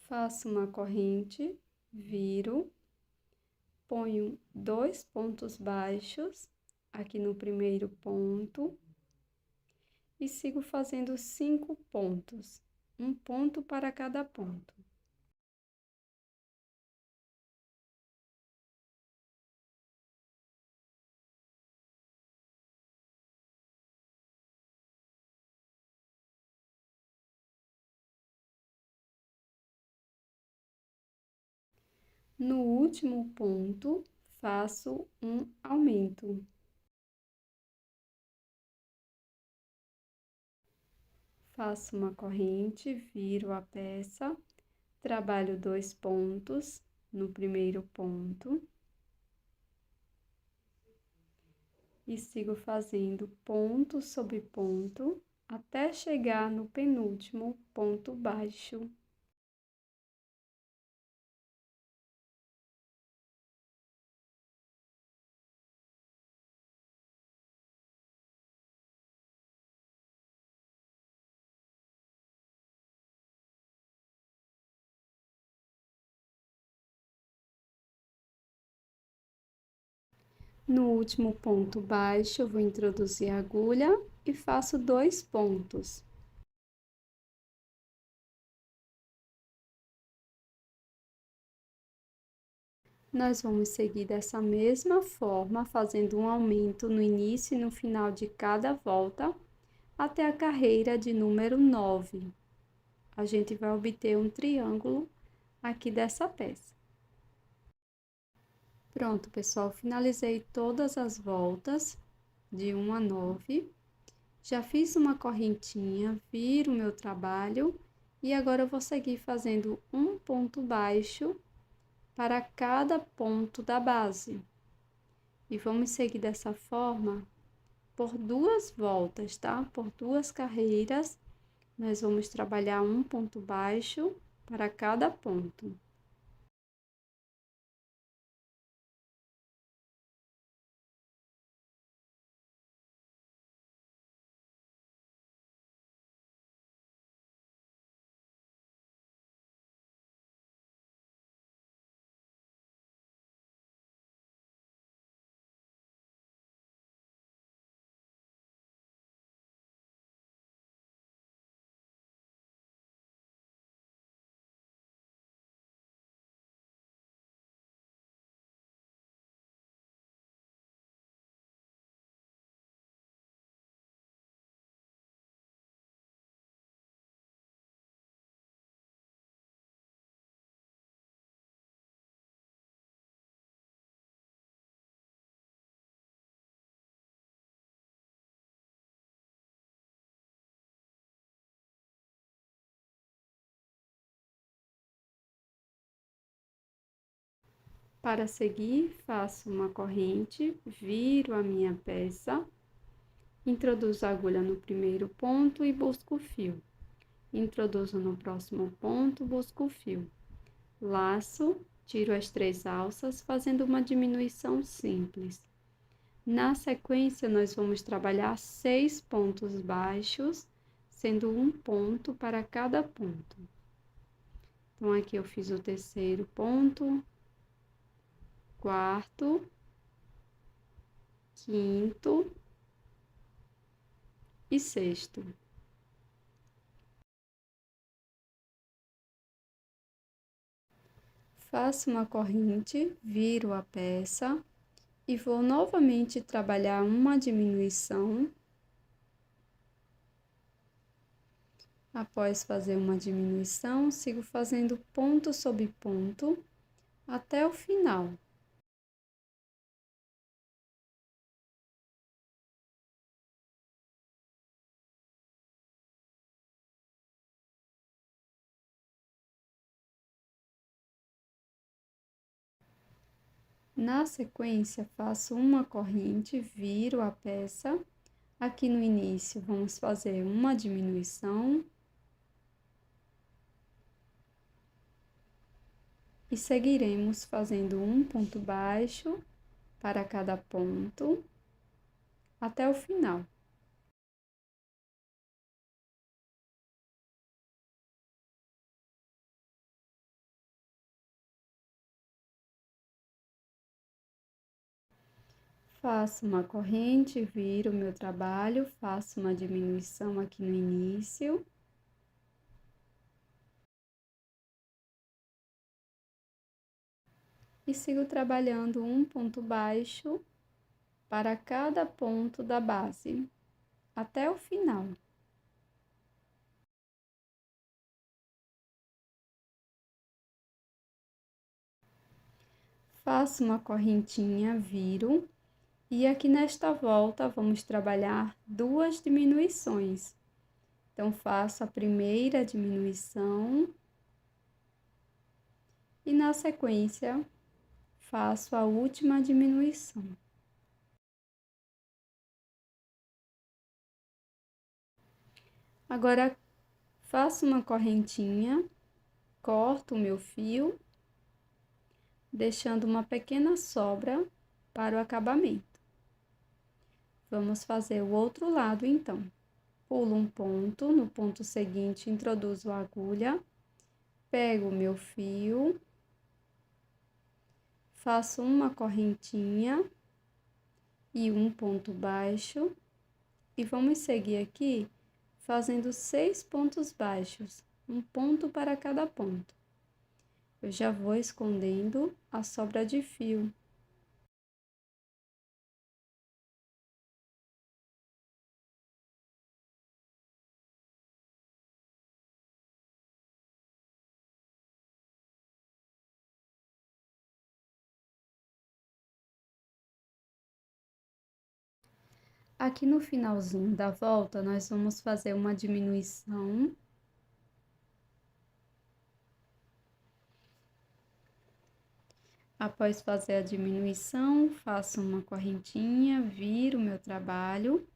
Faço uma corrente, viro, ponho 2 pontos baixos aqui no primeiro ponto e sigo fazendo 5 pontos, um ponto para cada ponto. No último ponto, faço um aumento. Faço uma corrente, viro a peça, trabalho 2 pontos no primeiro ponto. E sigo fazendo ponto sobre ponto, até chegar no penúltimo ponto baixo. No último ponto baixo, eu vou introduzir a agulha e faço 2 pontos. Nós vamos seguir dessa mesma forma, fazendo um aumento no início e no final de cada volta, até a carreira de número 9. a gente vai obter um triângulo aqui dessa peça. Pronto, pessoal, finalizei todas as voltas de 1 a 9. Já fiz uma correntinha, viro o meu trabalho e agora eu vou seguir fazendo um ponto baixo para cada ponto da base. E vamos seguir dessa forma por 2 voltas, tá? Por 2 carreiras, nós vamos trabalhar um ponto baixo para cada ponto. Para seguir, faço uma corrente, viro a minha peça, introduzo a agulha no primeiro ponto e busco o fio. Introduzo no próximo ponto, busco o fio. Laço, tiro as 3 alças, fazendo uma diminuição simples. Na sequência, nós vamos trabalhar 6 pontos baixos, sendo um ponto para cada ponto. Então, aqui eu fiz o terceiro ponto, quarto, quinto e sexto. Faço uma corrente, viro a peça e vou novamente trabalhar uma diminuição. Após fazer uma diminuição, sigo fazendo ponto sobre ponto até o final. Na sequência, faço uma corrente, viro a peça. Aqui no início, vamos fazer uma diminuição. E seguiremos fazendo um ponto baixo para cada ponto, até o final. Faço uma corrente, viro o meu trabalho, faço uma diminuição aqui no início. E sigo trabalhando um ponto baixo para cada ponto da base, até o final. Faço uma correntinha, viro, e aqui nesta volta vamos trabalhar 2 diminuições. Então, faço a primeira diminuição e na sequência faço a última diminuição. Agora, faço uma correntinha, corto o meu fio, deixando uma pequena sobra para o acabamento. Vamos fazer o outro lado, então. Pulo um ponto, no ponto seguinte, introduzo a agulha, pego o meu fio, faço uma correntinha e um ponto baixo, e vamos seguir aqui fazendo 6 pontos baixos, um ponto para cada ponto. Eu já vou escondendo a sobra de fio. Aqui no finalzinho da volta, nós vamos fazer uma diminuição. Após fazer a diminuição, faço uma correntinha, viro o meu trabalho,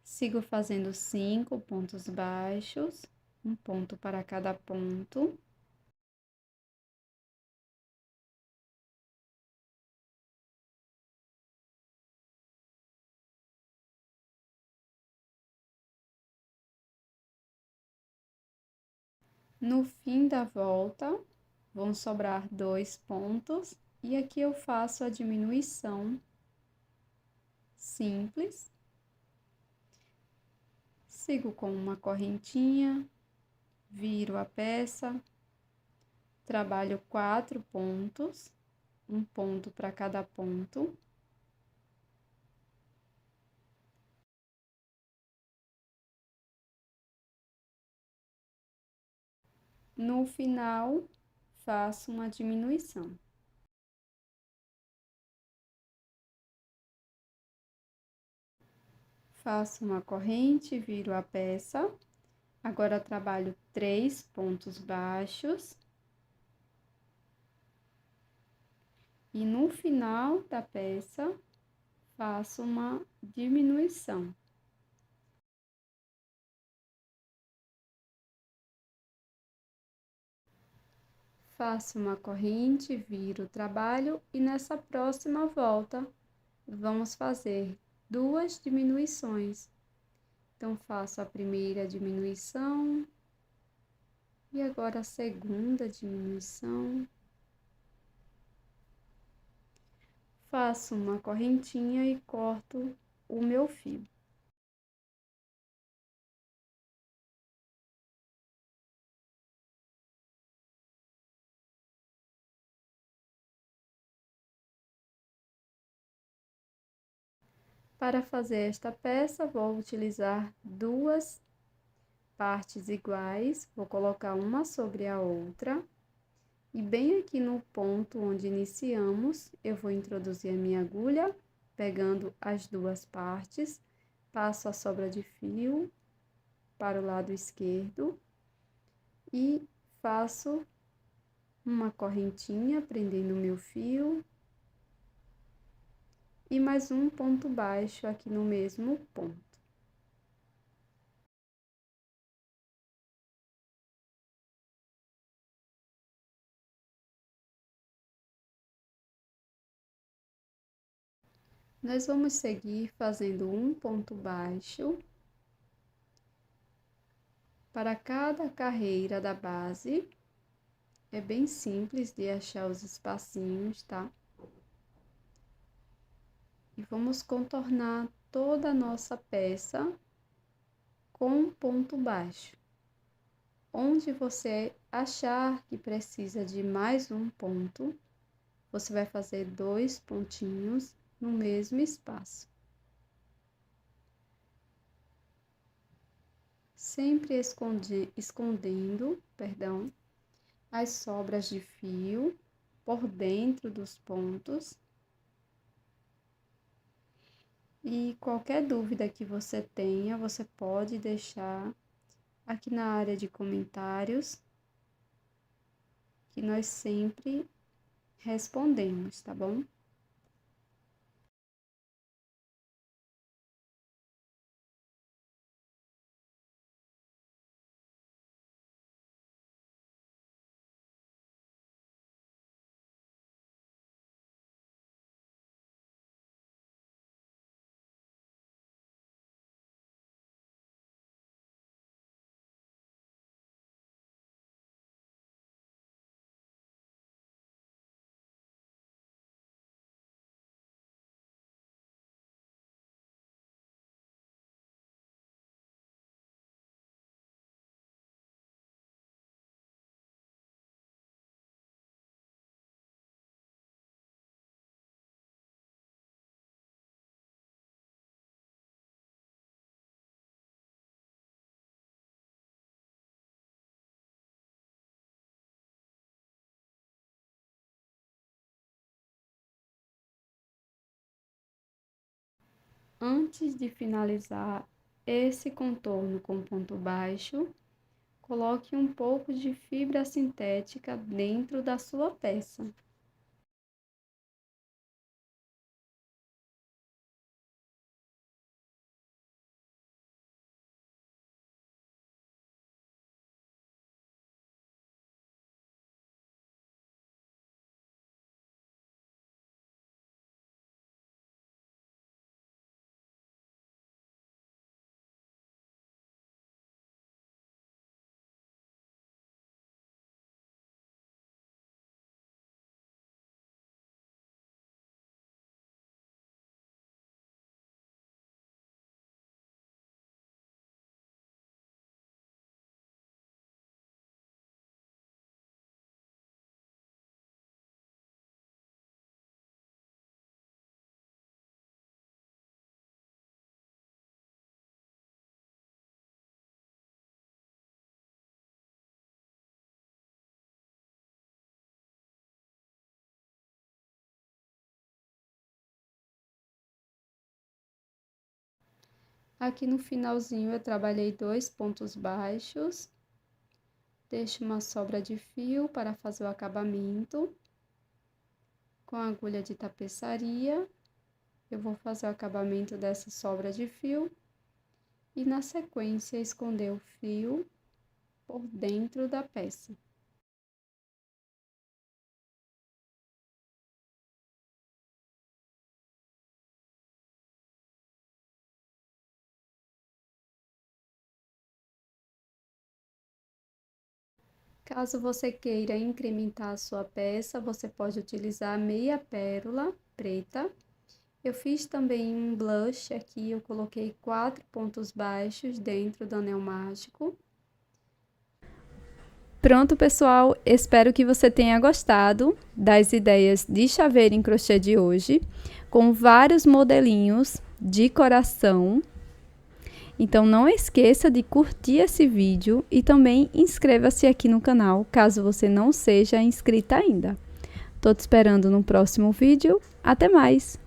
sigo fazendo 5 pontos baixos, um ponto para cada ponto. No fim da volta, vão sobrar 2 pontos e aqui eu faço a diminuição simples. Sigo com uma correntinha, viro a peça, trabalho 4 pontos, um ponto para cada ponto. No final, faço uma diminuição. Faço uma corrente, viro a peça. Agora, trabalho 3 pontos baixos. E no final da peça, faço uma diminuição. Faço uma corrente, viro o trabalho e nessa próxima volta, vamos fazer 2 diminuições. Então, faço a primeira diminuição e agora a segunda diminuição. Faço uma correntinha e corto o meu fio. Para fazer esta peça, vou utilizar 2 partes iguais, vou colocar uma sobre a outra. E bem aqui no ponto onde iniciamos, eu vou introduzir a minha agulha, pegando as 2 partes, passo a sobra de fio para o lado esquerdo e faço uma correntinha prendendo o meu fio e mais um ponto baixo aqui no mesmo ponto. Nós vamos seguir fazendo um ponto baixo para cada carreira da base. É bem simples de achar os espacinhos, tá? E vamos contornar toda a nossa peça com um ponto baixo. Onde você achar que precisa de mais um ponto, você vai fazer 2 pontinhos no mesmo espaço. Sempre escondendo, as sobras de fio por dentro dos pontos. E qualquer dúvida que você tenha, você pode deixar aqui na área de comentários, que nós sempre respondemos, tá bom? Antes de finalizar esse contorno com ponto baixo, coloque um pouco de fibra sintética dentro da sua peça. Aqui no finalzinho eu trabalhei 2 pontos baixos, deixo uma sobra de fio para fazer o acabamento. Com a agulha de tapeçaria, eu vou fazer o acabamento dessa sobra de fio e na sequência esconder o fio por dentro da peça. Caso você queira incrementar a sua peça, você pode utilizar meia pérola preta. Eu fiz também um blush aqui, eu coloquei 4 pontos baixos dentro do anel mágico. Pronto, pessoal, espero que você tenha gostado das ideias de chaveiro em crochê de hoje, com vários modelinhos de coração. Então, não esqueça de curtir esse vídeo e também inscreva-se aqui no canal, caso você não seja inscrita ainda. Tô te esperando no próximo vídeo. Até mais!